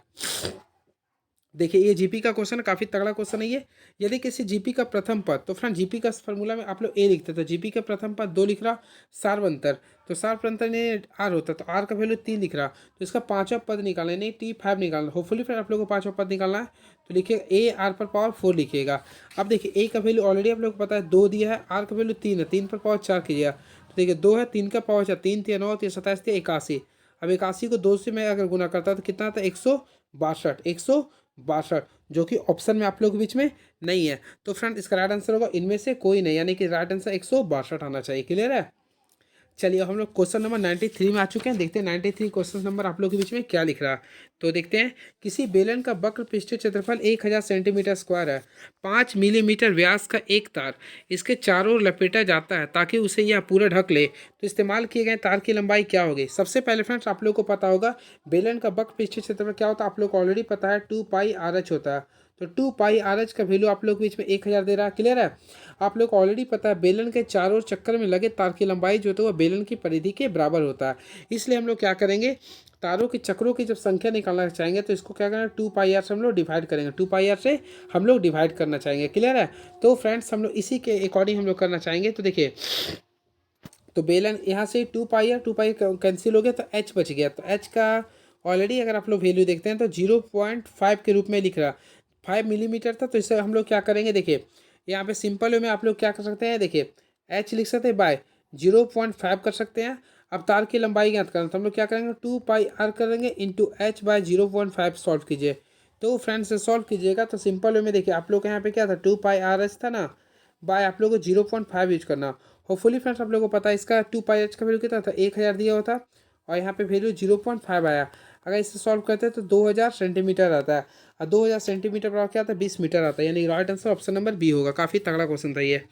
देखिए ये जीपी का क्वेश्चन काफ़ी तगड़ा क्वेश्चन है ये। यदि किसी जीपी का प्रथम पद, तो फ्रेंड जीपी का फार्मूला में आप लोग ए लिखते तो जीपी का प्रथम पद 2 लिख रहा, सार्वंतर तो सार्वंतर ने आर होता तो आर का वैल्यू 3 लिख रहा, तो इसका पांचवा पद निकालना है, नहीं T5 निकालना। होपफुली फ्रेंड आप लोगों को पांचवा पद निकालना है तो लिखिएगा ए आर पर पावर 4 लिखिएगा। अब देखिए ए का वैल्यू ऑलरेडी आप लोग को पता है 2 दिया है, आर का वैल्यू 3 है, 3 पर पावर 4 कीजिएगा तो देखिए 2 है, 3 का पावर 4, 3 3 9 3 27 3 81। अब 81 को 2 से मैं अगर गुना करता तो कितना आता है? 162, 162, जो कि ऑप्शन में आप लोग के बीच में नहीं है। तो फ्रेंड इसका राइट आंसर होगा इनमें से कोई नहीं, यानी कि राइट आंसर 162 आना चाहिए। क्लियर है? चलिए अब हम लोग क्वेश्चन नंबर 93 में आ चुके हैं। देखते हैं 93 क्वेश्चन नंबर आप लोग के बीच में क्या लिख रहा है। तो देखते हैं, किसी बेलन का वक्र पृष्ठीय क्षेत्रफल 1000 सेंटीमीटर स्क्वायर है। 5 मिलीमीटर व्यास का एक तार इसके चारों ओर लपेटा जाता है ताकि उसे यह पूरा ढक ले, तो इस्तेमाल किए गए तार की लंबाई क्या होगी? सबसे पहले फ्रेंड्स आप लोग को पता होगा बेलन का वक्र पृष्ठीय क्षेत्रफल क्या होता है, आप लोग को ऑलरेडी पता है 2 पाई आर एच होता है। तो 2 पाई आर एच का वैल्यू आप लोग के बीच में 1000 दे रहा है। क्लियर है? आप लोग को ऑलरेडी पता है बेलन के चारों ओर चक्कर में लगे तार की लंबाई जो होता है वह बेलन की परिधि के बराबर होता है। इसलिए हम लोग क्या करेंगे? तारों के चक्रों की जब संख्या निकालना चाहेंगे तो इसको क्या करना है? 2 पाई आर से हम लोग डिवाइड करेंगे, 2 पाई आर से हम लोग डिवाइड करना चाहेंगे। क्लियर है? तो फ्रेंड्स हम लोग इसी के अकॉर्डिंग हम लोग करना चाहेंगे। तो देखिए तो बेलन यहाँ से 2 पाई कैंसिल हो गया तो एच बच गया। तो एच का ऑलरेडी अगर आप लोग वैल्यू देखते हैं तो 0.5 के रूप में लिख रहा, 5 मिलीमीटर था। तो इसे हम लोग क्या करेंगे? देखिए यहाँ पे सिंपल वे में आप लोग क्या कर सकते हैं? देखिए एच लिख सकते हैं बाय 0.5 कर सकते हैं। अब तार की लंबाई ज्ञात करना तो हम लोग क्या करेंगे? 2 पाई आर करेंगे इंटू एच बाय 0.5 सॉल्व कीजिए। तो फ्रेंड्स से सॉल्व कीजिएगा तो सिंपल वे में देखिए आप लोग के यहाँ पे क्या था? 2 पाई आर एच था ना, बाय आप लोग को 0.5 यूज करना। होपफुली फ्रेंड्स आप लोगों को पता है इसका 2 पाई एच का वैल्यू कितना था? 1000 दिया हुआ था, और यहाँ पे वैल्यू 0.5 आया। अगर इसे सॉल्व करते हैं तो 2000 सेंटीमीटर आता है, और 2000 सेंटीमीटर बराबर क्या आता है? 20 मीटर आता है, यानी right answer option number B होगा। काफ़ी तगड़ा क्वेश्चन था ये।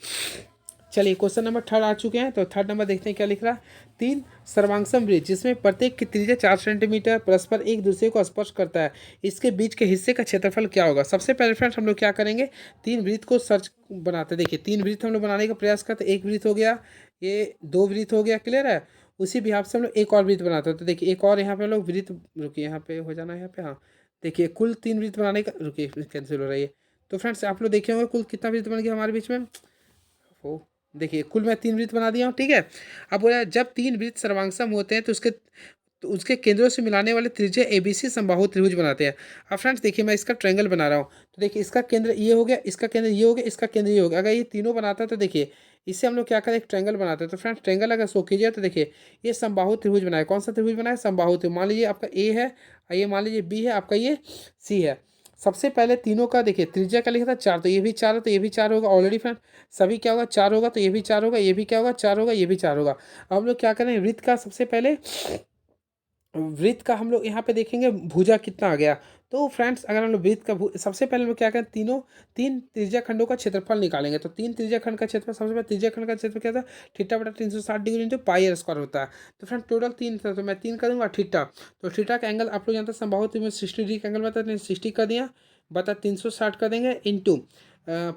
चलिए क्वेश्चन नंबर 3 आ चुके हैं। तो 3 नंबर देखते हैं क्या लिख रहा है। 3 सर्वांगसम वृत्त जिसमें प्रत्येक की त्रिज्या 4 सेंटीमीटर परस्पर एक दूसरे को स्पर्श करता है, इसके बीच के हिस्से का क्षेत्रफल क्या होगा? सबसे पहले फ्रेंड्स हम लोग क्या करेंगे? 3 वृत्त को सर्च बनाते हैं। देखिए 3 वृत्त हम लोग बनाने का प्रयास करते हैं। एक वृत्त हो गया, ये 2 वृत्त हो गया। क्लियर है? उसी बिहाफ से हम लोग एक और वृत्त बनाते हैं। तो देखिए एक और यहाँ पे हम लोग वृत्त, रुकिए यहाँ पे हो जाना है, यहाँ पे हाँ। देखिए कुल 3 वृत्त बनाने का, रुकिए कैंसिल हो रहा है। तो फ्रेंड्स आप लोग देखे होंगे कुल कितना वृत्त बन गया हमारे बीच में। हो देखिए कुल मैं 3 वृत्त बना दिया हूँ। ठीक है? अब बोला जब 3 वृत्त सर्वांगसम होते हैं तो उसके केंद्रों से मिलाने वाले त्रिज्या एबीसी समबाहु त्रिभुज बनाते हैं। अब फ्रेंड्स देखिए मैं इसका ट्रायंगल बना रहा हूँ। तो देखिए इसका केंद्र ये हो गया, इसका केंद्र ये हो गया, इसका केंद्र ये हो गया। अगर ये तीनों बनाता है तो देखिए इससे हम लोग क्या करें? एक ट्रायंगल बनाते हैं। तो फ्रेंड्स ट्रायंगल अगर शो कीजिए तो देखिए ये समबाहु त्रिभुज बनाए। कौन सा त्रिभुज बनाए? समबाहु त्रिभुज। मान लीजिए आपका ए है, ये मान लीजिए बी है, आपका ये सी है। सबसे पहले तीनों का देखिए त्रिज्या का लिखा था 4, तो ये भी 4 है, तो ये भी 4 होगा। ऑलरेडी फ्रेंड सभी क्या होगा? 4 होगा, तो ये भी 4 होगा, ये भी क्या होगा? 4 होगा, ये भी 4 होगा। अब हम लोग क्या करें? वृत्त का सबसे पहले वृत्त का हम लोग यहाँ पे देखेंगे भुजा कितना आ गया। तो फ्रेंड्स अगर हम लोग वृत्त का सबसे पहले हम लोग क्या करें? तीन त्रिज्या खंडों का क्षेत्रफल निकालेंगे। तो 3 त्रिज्या खंड का क्षेत्रफल, सबसे पहले त्रिज्या खंड का क्षेत्रफल क्या था? थीटा बटा 360 degree into pi r square होता है। तो फ्रेंड टोटल 3 था, तो मैं 3 करूँगा थीटा। तो थीटा का एंगल आप लोग जानते हैं समबाहु त्रिभुज में 60 डिग्री का एंगल बता, 60 कर दिया, बता 360 कर देंगे इंटू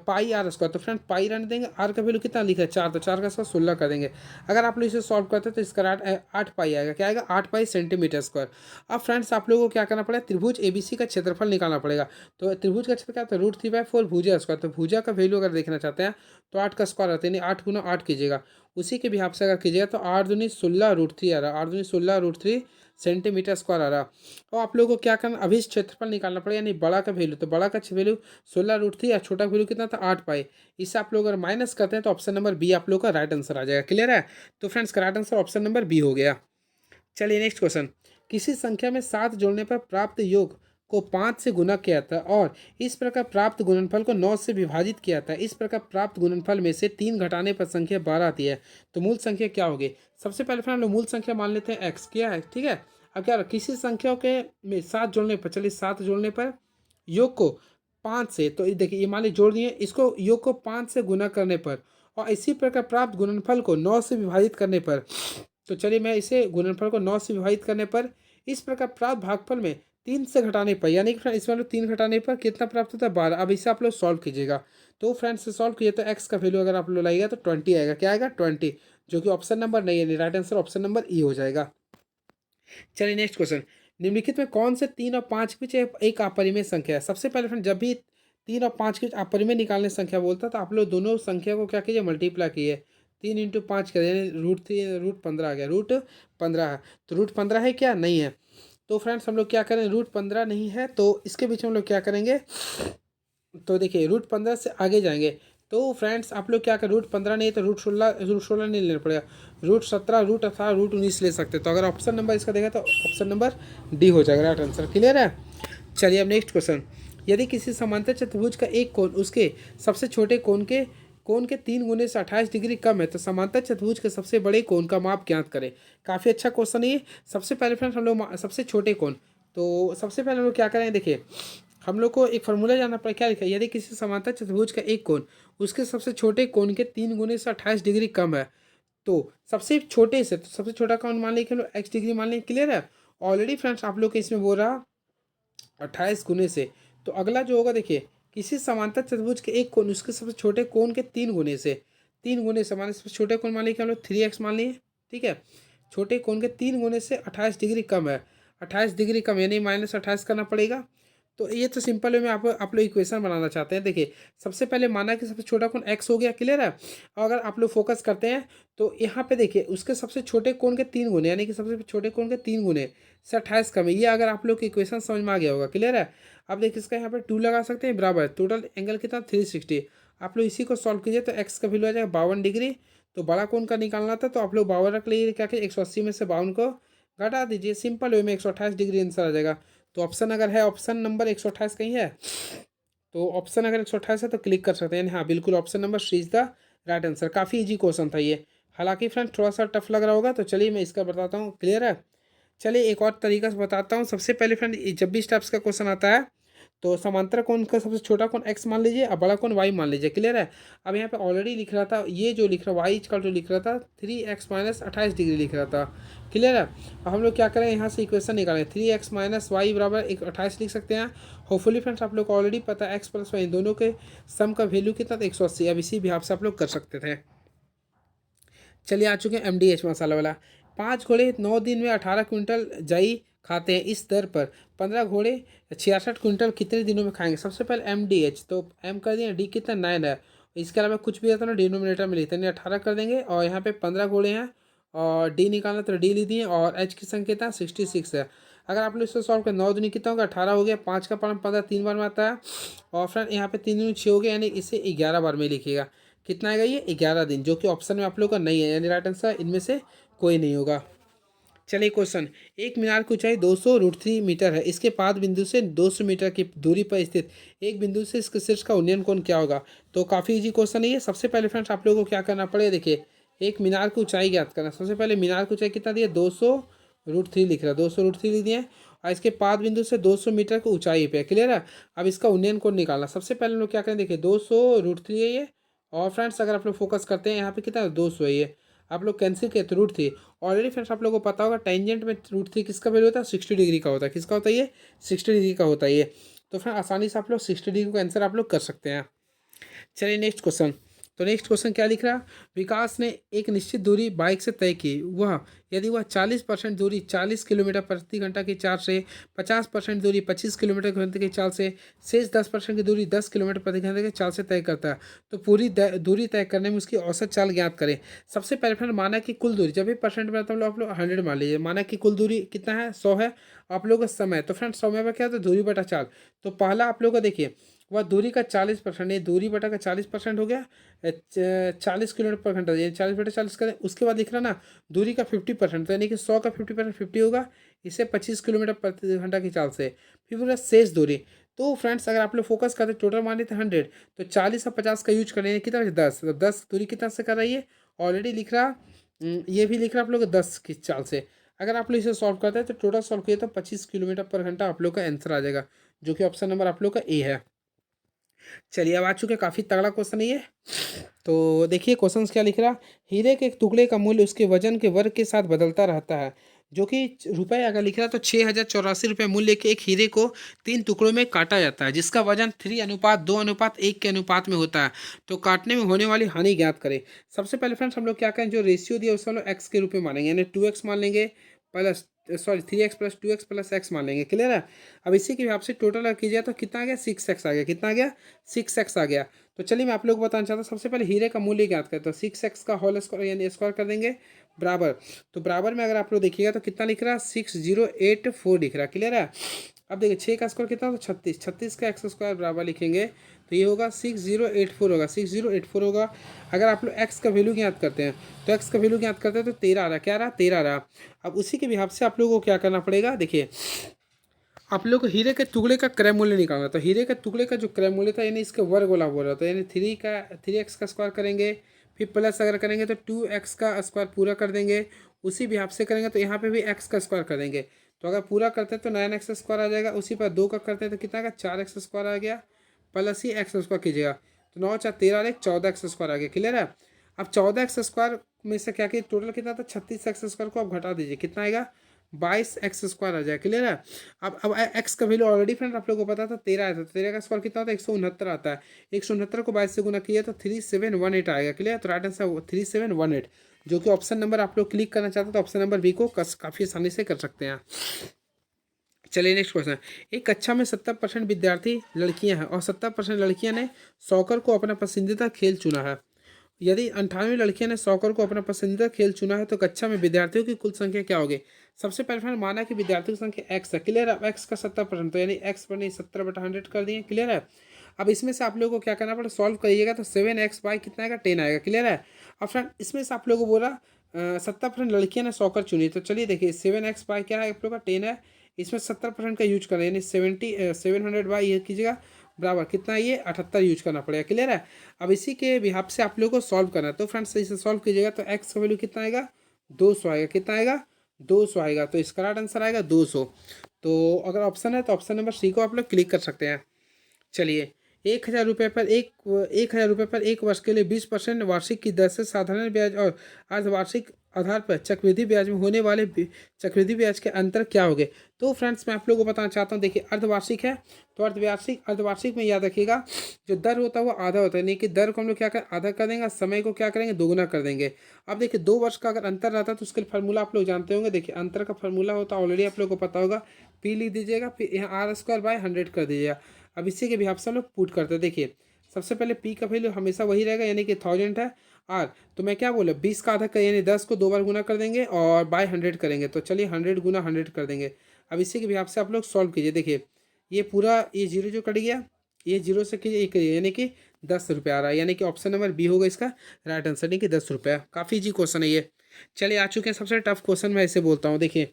पाई आर स्क्वायर। तो फ्रेंड पाई रहने देंगे, आर का वैल्यू कितना लिखा है? 4, तो 4 का स्क्वायर 16 कर देंगे। अगर आप लोग इसे सॉल्व करते हैं तो इसका 8 पाई आएगा। क्या आएगा? 8 पाई सेंटीमीटर स्क्वायर। अब फ्रेंड्स आप लोगों को क्या करना पड़ेगा? त्रिभुज एबीसी का क्षेत्रफल निकालना पड़ेगा। तो त्रिभुज का क्षेत्र क्या होता है? √3/4 भुजा स्क्वायर। तो भुजा का वैल्यू अगर देखना चाहते हैं तो 8 का स्क्वायर आता है, यानी 8 × 8 कीजिएगा। उसी के भी हिसाब से अगर कीजिएगा तो 8 दूनी 16 √3 आ रहा है, 8 दूनी 16 √3 सेंटीमीटर स्क्वायर आ रहा। और आप लोगों को क्या करना, अभी इस क्षेत्रफल निकालना पड़ेगा, यानी बड़ा का वैल्यू, तो बड़ा का वैल्यू 16 √3 या छोटा वैल्यू कितना था 8 पाई। इससे आप लोग अगर माइनस करते हैं तो ऑप्शन नंबर बी आप लोग का राइट आंसर आ जाएगा। क्लियर है? तो friends right answer option number B हो गया। चलिए नेक्स्ट क्वेश्चन। किसी संख्या में 7 जोड़ने पर प्राप्त योग को 5 से गुना किया था और इस प्रकार प्राप्त गुणनफल को 9 से विभाजित किया था। इस प्रकार प्राप्त गुणनफल में से 3 घटाने पर संख्या 12 आती है, तो मूल संख्या क्या होगी? सबसे पहले फ्रेंड हम लोग मूल संख्या मान लेते हैं x, क्या है, ठीक है। अब क्या किसी संख्या के में 7 जोड़ने पर, चलिए 7 जोड़ने पर योग को 5 से, तो ये देखिए ये मान लीजिए जोड़ दिए, इसको योग को 5 से गुना करने पर और इसी प्रकार प्राप्त गुणनफल को 9 से विभाजित करने पर, तो चलिए मैं इसे गुणनफल को 9 से विभाजित करने पर इस प्रकार प्राप्त भागफल में 3 से घटाने पर, यानी कि फ्रेंड इसमें 3 घटाने पर कितना प्राप्त होता है 12। अब इसे आप लोग सॉल्व कीजिएगा, तो फ्रेंड्स से सॉल्व किए तो एक्स का वैल्यू अगर आप लोग लाइएगा तो 20 आएगा। क्या आएगा? 20, जो कि ऑप्शन नंबर नहीं है, राइट आंसर ऑप्शन नंबर ई हो जाएगा। चलिए नेक्स्ट क्वेश्चन। निम्नलिखित में कौन से 3 और 5 के बीच एक अपरिमेय संख्या है? सबसे पहले फ्रेंड जब भी 3 और 5 के बीच अपरिमेय निकालने संख्या बोलता है तो आप लोग दोनों संख्या को क्या कीजिए, मल्टीप्लाई कीजिए। 3 × 5 करें, यानी √3 √15 आ गया, √15 है। तो √15 है क्या? नहीं है। तो फ्रेंड्स हम लोग क्या करें, √15 नहीं है तो इसके बीच हम लोग क्या करेंगे, तो देखिए √15 से आगे जाएंगे। तो फ्रेंड्स आप लोग क्या करें, √15 नहीं है तो √16 नहीं लेना पड़ेगा, √17 √18 √19 ले सकते। तो अगर ऑप्शन नंबर इसका देगा तो ऑप्शन नंबर डी हो जाएगा राइट आंसर। क्लियर है? चलिए अब नेक्स्ट क्वेश्चन। यदि किसी समांतर चतुर्भुज का एक कोण उसके सबसे छोटे कोण के 3 गुने से 28 डिग्री कम है, तो समांतर चतुर्भुज के सबसे बड़े कोण का माप ज्ञात करें। काफ़ी अच्छा क्वेश्चन है ये। सबसे पहले फ्रेंड्स हम लोग सबसे छोटे कोण, तो सबसे पहले हम लोग क्या करेंगे, देखिए हम लोग को एक फार्मूला जानना पड़ेगा। क्या लिखा है? यदि किसी समांतर चतुर्भुज का एक कोण उसके सबसे छोटे कोण के 3 गुने से 28 डिग्री कम है, तो सबसे छोटे से, तो सबसे छोटा कोण मान लीजिए हम एक्स डिग्री मान लीजिए। क्लियर है? ऑलरेडी फ्रेंड्स आप लोग के इसमें बोल रहा 28 गुने से, तो अगला जो होगा देखिए, किसी समांतर चतुर्भुज के एक कोण उसके सबसे छोटे कोण के 3 गुने से, 3 गुने से माने सबसे छोटे कोण मान लीजिए हम लोग 3x मान लिए, ठीक है। छोटे कोण के 3 गुने से 28 डिग्री कम है, 28 डिग्री कम यानी -28 करना पड़ेगा। तो ये तो सिंपल वे में आप लोग इक्वेशन बनाना चाहते हैं। देखिए सबसे पहले माना कि सबसे छोटा कोण x हो गया। क्लियर है? और अगर आप लोग फोकस करते हैं तो यहाँ पे देखिए उसके सबसे छोटे कोण के 3 गुने, यानी कि सबसे छोटे कोण के 3 गुने से 28 कम है। ये अगर आप लोग की इक्वेशन समझ में आ गया होगा। क्लियर है? अब देखिए इसका यहाँ पे 2 लगा सकते हैं, बराबर टोटल एंगल कितना 360। आप लोग इसी को सॉल्व कीजिए तो एक्स का वैल्यू आ जाएगा 52 डिग्री। तो बड़ा कोण का निकालना था तो आप लोग 52 रख लीजिए, क्या कि 180 में से 52 को घटा दीजिए, सिंपल वे में 128 डिग्री आंसर आ जाएगा। तो ऑप्शन अगर है, ऑप्शन नंबर 128 कहीं है, तो ऑप्शन अगर 128 है तो क्लिक कर सकते हैं। हाँ बिल्कुल, option number C is the right answer. काफ़ी इजी क्वेश्चन था ये, हालांकि फ्रेंड थोड़ा सा टफ लग रहा होगा। तो चलिए मैं इसका बताता हूँ। क्लियर है? चलिए एक और तरीका से बताता हूँ। सबसे पहले फ्रेंड जब भी स्टेप्स का क्वेश्चन आता है तो समांतर कोण का सबसे छोटा कोण x मान लीजिए और बड़ा कोण y मान लीजिए। क्लियर है? अब यहाँ पे ऑलरेडी लिख रहा था, ये जो लिख रहा y इक्वल टू लिख रहा था 3x - 28 डिग्री लिख रहा था। क्लियर है? अब हम लोग क्या करें, यहाँ से इक्वेशन निकालें। 3x - y बराबर 28 लिख सकते हैं। होपफुली फ्रेंड्स आप लोग को ऑलरेडी पता है x + y इन दोनों के सम का वैल्यू कितना था 180। अब इसी भी हिसाब से आप लोग कर सकते थे। चलिए आ चुके हैं MDH मसाला वाला। 5 घोड़े 9 दिन में 18 क्विंटल जई खाते हैं, इस दर पर 15 घोड़े 66 क्विंटल कितने दिनों में खाएंगे? सबसे पहले MDH, तो M कर दिए, D कितना 9 है। इसके अलावा कुछ भी रहता है ना डिनोमिनेटर में लेते हैं, 18 कर देंगे और यहाँ पे 15 घोड़े हैं और D निकालना तो D ले दिए और H की संख्या कितना 66 है। अगर आप लोग इसको सॉल्व करें 9 दूनी कितना होगा 18 हो गया, 5 का पालन 15 3 बार में आता है और फ्रेंड यहाँ पे 3 दूनी 6 हो गया, यानी इसे 11 बार में लिखिएगा। कितना आएगा ये 11 दिन, जो कि ऑप्शन में आप लोग का नहीं है, यानी राइट आंसर इनमें से कोई नहीं होगा। चलिए क्वेश्चन। एक मीनार की ऊंचाई 200 √3 मीटर है, इसके पाद बिंदु से 200 मीटर की दूरी पर स्थित एक बिंदु से इसके शीर्ष का उन्नयन कोण क्या होगा? तो काफ़ी इजी क्वेश्चन है ये। सबसे पहले फ्रेंड्स आप लोगों को क्या करना पड़ेगा, देखिए एक मीनार की ऊंचाई ज्ञात करना। सबसे पहले मीनार की ऊंचाई कितना दिया 200 √3 लिख रहा है, 200 √3 लिख दिए और इसके पाद बिंदु से 200 मीटर की ऊंचाई पे। क्लियर है? अब इसका उन्नयन कोण निकालना। सबसे पहले हम लोग क्या करें, देखिए 200 √3 है ये और फ्रेंड्स अगर आप लोग फोकस करते हैं यहाँ पे कितना 200 है ये, आप लोग कैंसिल किए तो √3। ऑलरेडी फ्रेंड्स आप लोगों को पता होगा टेंजेंट में √3 किसका वैल्यू होता है 60 डिग्री का होता है। किसका होता है ये 60 डिग्री का होता है ये। तो फ्रेंड आसानी से आप लोग 60 डिग्री का आंसर आप लोग कर सकते हैं। चलिए नेक्स्ट क्वेश्चन। तो नेक्स्ट क्वेश्चन क्या लिख रहा है, विकास ने एक निश्चित दूरी बाइक से तय की, वह यदि वह 40% दूरी 40 किलोमीटर प्रति घंटा की चाल से, 50% दूरी 25 किलोमीटर घंटे की चाल से, शेष 10% की दूरी 10 किलोमीटर प्रति घंटे की चाल से तय करता है। तो पूरी दूरी तय करने में उसकी औसत चाल ज्ञात करें। सबसे पहले फ्रेंड माना कि कुल दूरी, जब भी परसेंट में आता है आप लोग 100 मान लीजिए, माना कि कुल दूरी कितना है 100 है। आप लोगों का समय, तो फ्रेंड समय में क्या होता है दूरी बटा चाल। तो पहला आप लोगों का देखिए वह दूरी का 40%, ये दूरी बटा का 40% हो गया 40 किलोमीटर पर घंटा, यानी 40/40 करें। उसके बाद दिख रहा ना दूरी का 50%, तो यानी कि 100 का 50% 50 होगा, इसे 25 किलोमीटर प्रति घंटा की चाल से। फिर पूरा शेष दूरी, तो फ्रेंड्स अगर आप लोग फोकस करते टोटल मान लेते 100, तो 40 और 50 का यूज करेंगे कितना 10, तो 10 दूरी कितना से कर रही है ऑलरेडी लिख रहा। ये भी लिख रहा है आप लोग 10 की चाल से। अगर आप लोग इसे सॉल्व करते हैं तो टोटल सॉल्व किए तो 25 किलोमीटर पर घंटा आप लोग का आंसर आ जाएगा, जो कि ऑप्शन नंबर आप लोग का ए है। चलिए अब आ चुके, काफ़ी तगड़ा क्वेश्चन है ये। तो देखिए क्वेश्चन क्या लिख रहा। हीरे के एक टुकड़े का मूल्य उसके वजन के वर्ग के साथ बदलता रहता है, जो कि रुपए अगर लिख रहा तो 6084 रुपये मूल्य के एक हीरे को 3 टुकड़ों में काटा जाता है, जिसका वजन 3:2:1 के अनुपात में होता है। तो काटने में होने वाली हानि ज्ञात करें। सबसे पहले फ्रेंड्स हम लोग क्या करें, जो रेशियो दिया उसको हम लोग एक्स के रूप में मानेंगे, यानी 2x मान लेंगे plus, sorry 3x plus 2x plus x मान लेंगे। क्लियर है। अब इसी के हिसाब से टोटल कीजिए तो कितना आ गया 6x आ गया। कितना आ गया 6x आ गया। तो चलिए मैं आप लोग को बताना चाहता हूँ, सबसे पहले हीरे का मूल्य ज्ञात करते हैं। तो 6x का होल स्क्वायर यानी स्क्वायर कर देंगे बराबर। तो बराबर में अगर आप लोग देखिएगा तो कितना लिख रहा है 6084 लिख रहा है। क्लियर है। अब देखिए 6 का स्क्वायर कितना, तो 36, 36 का एक्स स्क्वायर बराबर लिखेंगे तो ये होगा 6084 होगा, 6084 होगा। अगर आप लोग एक्स का वैल्यू ज्ञात करते हैं, तो एक्स का वैल्यू ज्ञात करते हैं तो 13 आ रहा, क्या रहा 13 रहा। अब उसी के हिसाब से आप लोगों को क्या करना पड़ेगा, देखिए आप लोग को हीरे के टुकड़े का क्रय मूल्य निकालना। तो हीरे के टुकड़े का जो क्रय मूल्य था यानी इसके वर्ग वाला बोल रहा था, यानी 3x का स्क्वायर करेंगे, फिर प्लस अगर करेंगे तो 2x का स्क्वायर पूरा कर देंगे। उसी भी हिसाब से करेंगे तो यहाँ पे भी x का स्क्वायर कर देंगे। तो अगर पूरा करते हैं तो 9x स्क्वायर आ जाएगा, उसी पर 2 का करते हैं तो कितना का 4x स्क्वायर आ गया, प्लस ही एक्स स्क्वायर कीजिएगा तो 9×4 = 13, 14x स्क्वायर आ गया। क्लियर है। अब 14x स्क्वायर में से क्या कि टोटल कितना था 36x स्क्वायर को आप घटा दीजिए, कितना आएगा 22x स्क्वायर आ जाएगा। क्लियर है। अब एक्स का वैल्यू ऑलरेडी फ्रेंड आप लोगों को पता था 13 आया था, 13 का स्क्वायर कितना होता है 169 आता है। 169 को 22 से गुना किया तो 3718 आएगा। क्लियर। तो राइट आंसर 3718, जो कि ऑप्शन नंबर आप लोग क्लिक करना चाहते हैं तो ऑप्शन नंबर बी को काफ़ी आसानी से कर सकते हैं। चलिए नेक्स्ट क्वेश्चन। एक कक्षा में 70% विद्यार्थी लड़कियां हैं और 70% लड़कियां ने सॉकर को अपना पसंदीदा खेल चुना है। यदि 98 लड़कियों ने सॉकर को अपना पसंदीदा खेल चुना है तो कक्षा में विद्यार्थियों की कुल संख्या क्या होगी। सबसे पहले फ्रेंड माना कि विद्यार्थियों की संख्या एक्स है। क्लियर है। अब एक्स का 70%, तो यानी एक्स पर नहीं 70/100 कर दिए। क्लियर है। अब इसमें से आप लोगों को क्या करना पड़ेगा, सॉल्व करिएगा तो 7x/, कितना आएगा 10 आएगा। क्लियर है। अब फ्रेंड इसमें से आप लोगों को बोला 70% लड़कियां ने सॉकर चुनी, तो चलिए देखिए 7x/, क्या है आप लोग का 10 है, इसमें 70% का यूज करें यानी 700/, ये कीजिएगा बराबर कितना, ये 78 यूज करना पड़ेगा। क्लियर है। अब इसी के बिहाफ से आप लोगों को सॉल्व करना है, तो फ्रेंड्स इसे सॉल्व कीजिएगा तो एक्स का वैल्यू कितना आएगा 200 आएगा। कितना आएगा 200 आएगा। तो इसका राइट आंसर आएगा 200। तो अगर ऑप्शन है तो ऑप्शन नंबर सी को आप लोग क्लिक कर सकते हैं। चलिए 1,000 रुपये पर एक वर्ष के लिए 20% वार्षिक की दर से साधारण ब्याज और अर्धवार्षिक आधार पर चक्रवृद्धि ब्याज में होने वाले चक्रवृद्धि ब्याज के अंतर क्या होंगे। तो फ्रेंड्स मैं आप लोगों को बताना चाहता हूँ, देखिए अर्धवार्षिक है तो अर्धवार्षिक में याद रखिएगा जो दर होता है वो आधा होता है, नहीं कि दर को हम लोग क्या करें आधा कर देंगे, समय को क्या करेंगे दोगुना कर देंगे। अब देखिए 2 वर्ष का अगर अंतर रहता है तो उसके फार्मूला आप लोग जानते होंगे। देखिए अंतर का फार्मूला होता है ऑलरेडी आप लोग को पता होगा, पी लिख दीजिएगा, फिर यहाँ r² / 100 कर दीजिएगा। अब इसी के हिसाब से हम लोग पुट करते हैं। देखिए सबसे पहले पी का वैल्यू हमेशा वही रहेगा यानी कि 1000 है। आर तो मैं क्या बोला 20 का आधा कर यानी 10 को 2 बार गुना कर देंगे और बाय 100 करेंगे, तो चलिए 100 गुना 100 कर देंगे। अब इसी के हिसाब से आप लोग सॉल्व कीजिए। देखिए ये पूरा ये जीरो जो कट गया, ये जीरो से कीजिए, ये करिए यानी कि 10 रुपये आ रहा है, यानी कि ऑप्शन नंबर बी होगा इसका राइट आंसर, यानी कि 10 रुपये। काफ़ी इजी क्वेश्चन है ये। चलिए आ चुके हैं सबसे टफ क्वेश्चन, मैं इसे बोलता हूँ। देखिए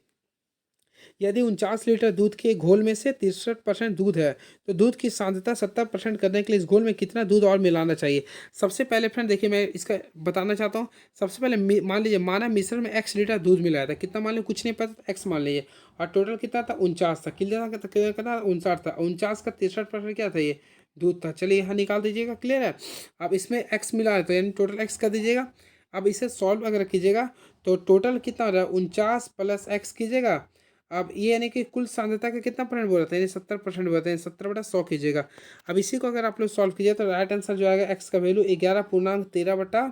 यदि 49 लीटर दूध के घोल में से 63% दूध है तो दूध की सांद्रता 70% करने के लिए इस घोल में कितना दूध और मिलाना चाहिए। सबसे पहले फ्रेंड देखिए मैं इसका बताना चाहता हूँ। सबसे पहले मान लीजिए माना मिश्रण में x लीटर दूध मिलाया था, कितना मान लीजिए कुछ नहीं पता x मान लीजिए, और टोटल कितना था 49 था। कितना कितना 59 था, 49 का 63% क्या था ये दूध था। चलिए यहाँ निकाल दीजिएगा। क्लियर है। अब इसमें x मिला है तो यानी टोटल x कर दीजिएगा। अब इसे सॉल्व अगर कीजिएगा तो टोटल कितना हो रहा है 49 + x कीजिएगा। अब ये यानी कि कुल सांद्रता का कितना परसेंट बोल रहा था, यानी 70% बोल रहा था, 70/100 कीजिएगा। अब इसी को अगर आप लोग सॉल्व कीजिए तो राइट आंसर जो आएगा एक्स का वैल्यू 11.13/100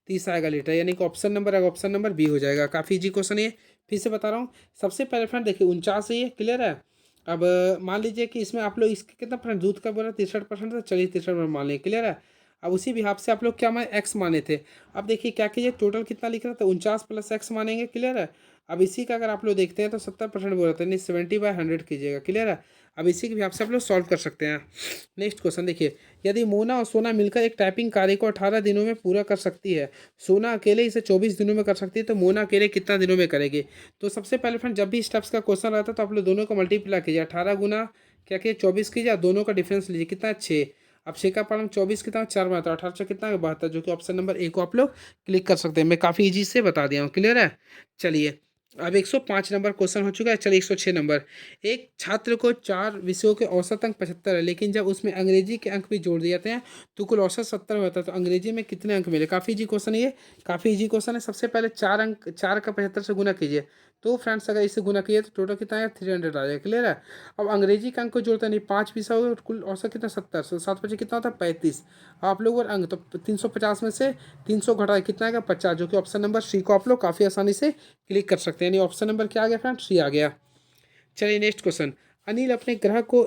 30 आएगा लीटर, यानी कि ऑप्शन नंबर आएगा, ऑप्शन नंबर बी हो जाएगा। काफ़ी इजी क्वेश्चन है, फिर से बता रहा हूँ। सबसे पहले फ्रेंड देखिए 49 है, ये क्लियर है। अब मान लीजिए कि इसमें आप लोग इसके कितना परसेंट दूध का बोला, 63%, तो चलिए 63% मान लें, क्लियर है। अब उसी भी हिसाब से आप लोग क्या माने, एक्स माने थे। अब देखिए क्या कीजिए, टोटल कितना लिख रहा था, 49 प्लस एक्स मानेंगे, क्लियर है। अब इसी का अगर आप लोग देखते हैं तो 70% बोला था, नहीं 70/100 कीजिएगा, क्लियर है। अब इसी के हिसाब से आप लोग सॉल्व कर सकते हैं। नेक्स्ट क्वेश्चन देखिए, यदि मोना और सोना मिलकर एक टाइपिंग कार्य को 18 दिनों में पूरा कर सकती है, सोना अकेले इसे 24 दिनों में कर सकती है, तो मोना अकेले कितना दिनों में करेगी। तो सबसे पहले फ्रेंड जब भी स्टेप्स का क्वेश्चन रहता है तो आप लोग दोनों को मल्टीप्लाई कीजिए, 18 गुना क्या कीजिए 24 कीजिए, दोनों का डिफरेंस लीजिए, कितना है 6। अब 6 का पालन 24 कितना 4 में आता है, 18 कितना है 72, जो कि ऑप्शन नंबर ए को आप लोग क्लिक कर सकते हैं। मैं काफ़ी ईजी से बता दिया हूँ, क्लियर है। चलिए अब 105 नंबर क्वेश्चन हो चुका है। चलिए 106 नंबर, एक छात्र को 4 विषयों के औसत अंक 75 है, लेकिन जब उसमें अंग्रेजी के अंक भी जोड़ दिए जाते हैं तो कुल औसत 70 होता है, तो अंग्रेजी में कितने अंक मिले। काफ़ी इजी क्वेश्चन है ये, काफ़ी इजी क्वेश्चन है। सबसे पहले 4 अंक, 4 का 75 से गुना कीजिए, तो फ्रेंड्स अगर इसे गुना किए तो टोटल कितना है 300 आ जाएगा, क्लियर है। अब अंग्रेजी का अंक को जोड़ता नहीं, 5 विषय हो कुल औसत कितना 70, 7 बचे कितना होता है 35। आप लोग और अंक तो 350 में से 300 घटाए कितना आएगा 50, जो कि ऑप्शन नंबर सी को आप लोग काफ़ी आसानी से क्लिक कर सकते हैं। यानी ऑप्शन नंबर क्या आ गया फ्रेंड, सी आ गया। चलिए नेक्स्ट क्वेश्चन, अनिल अपने ग्रह को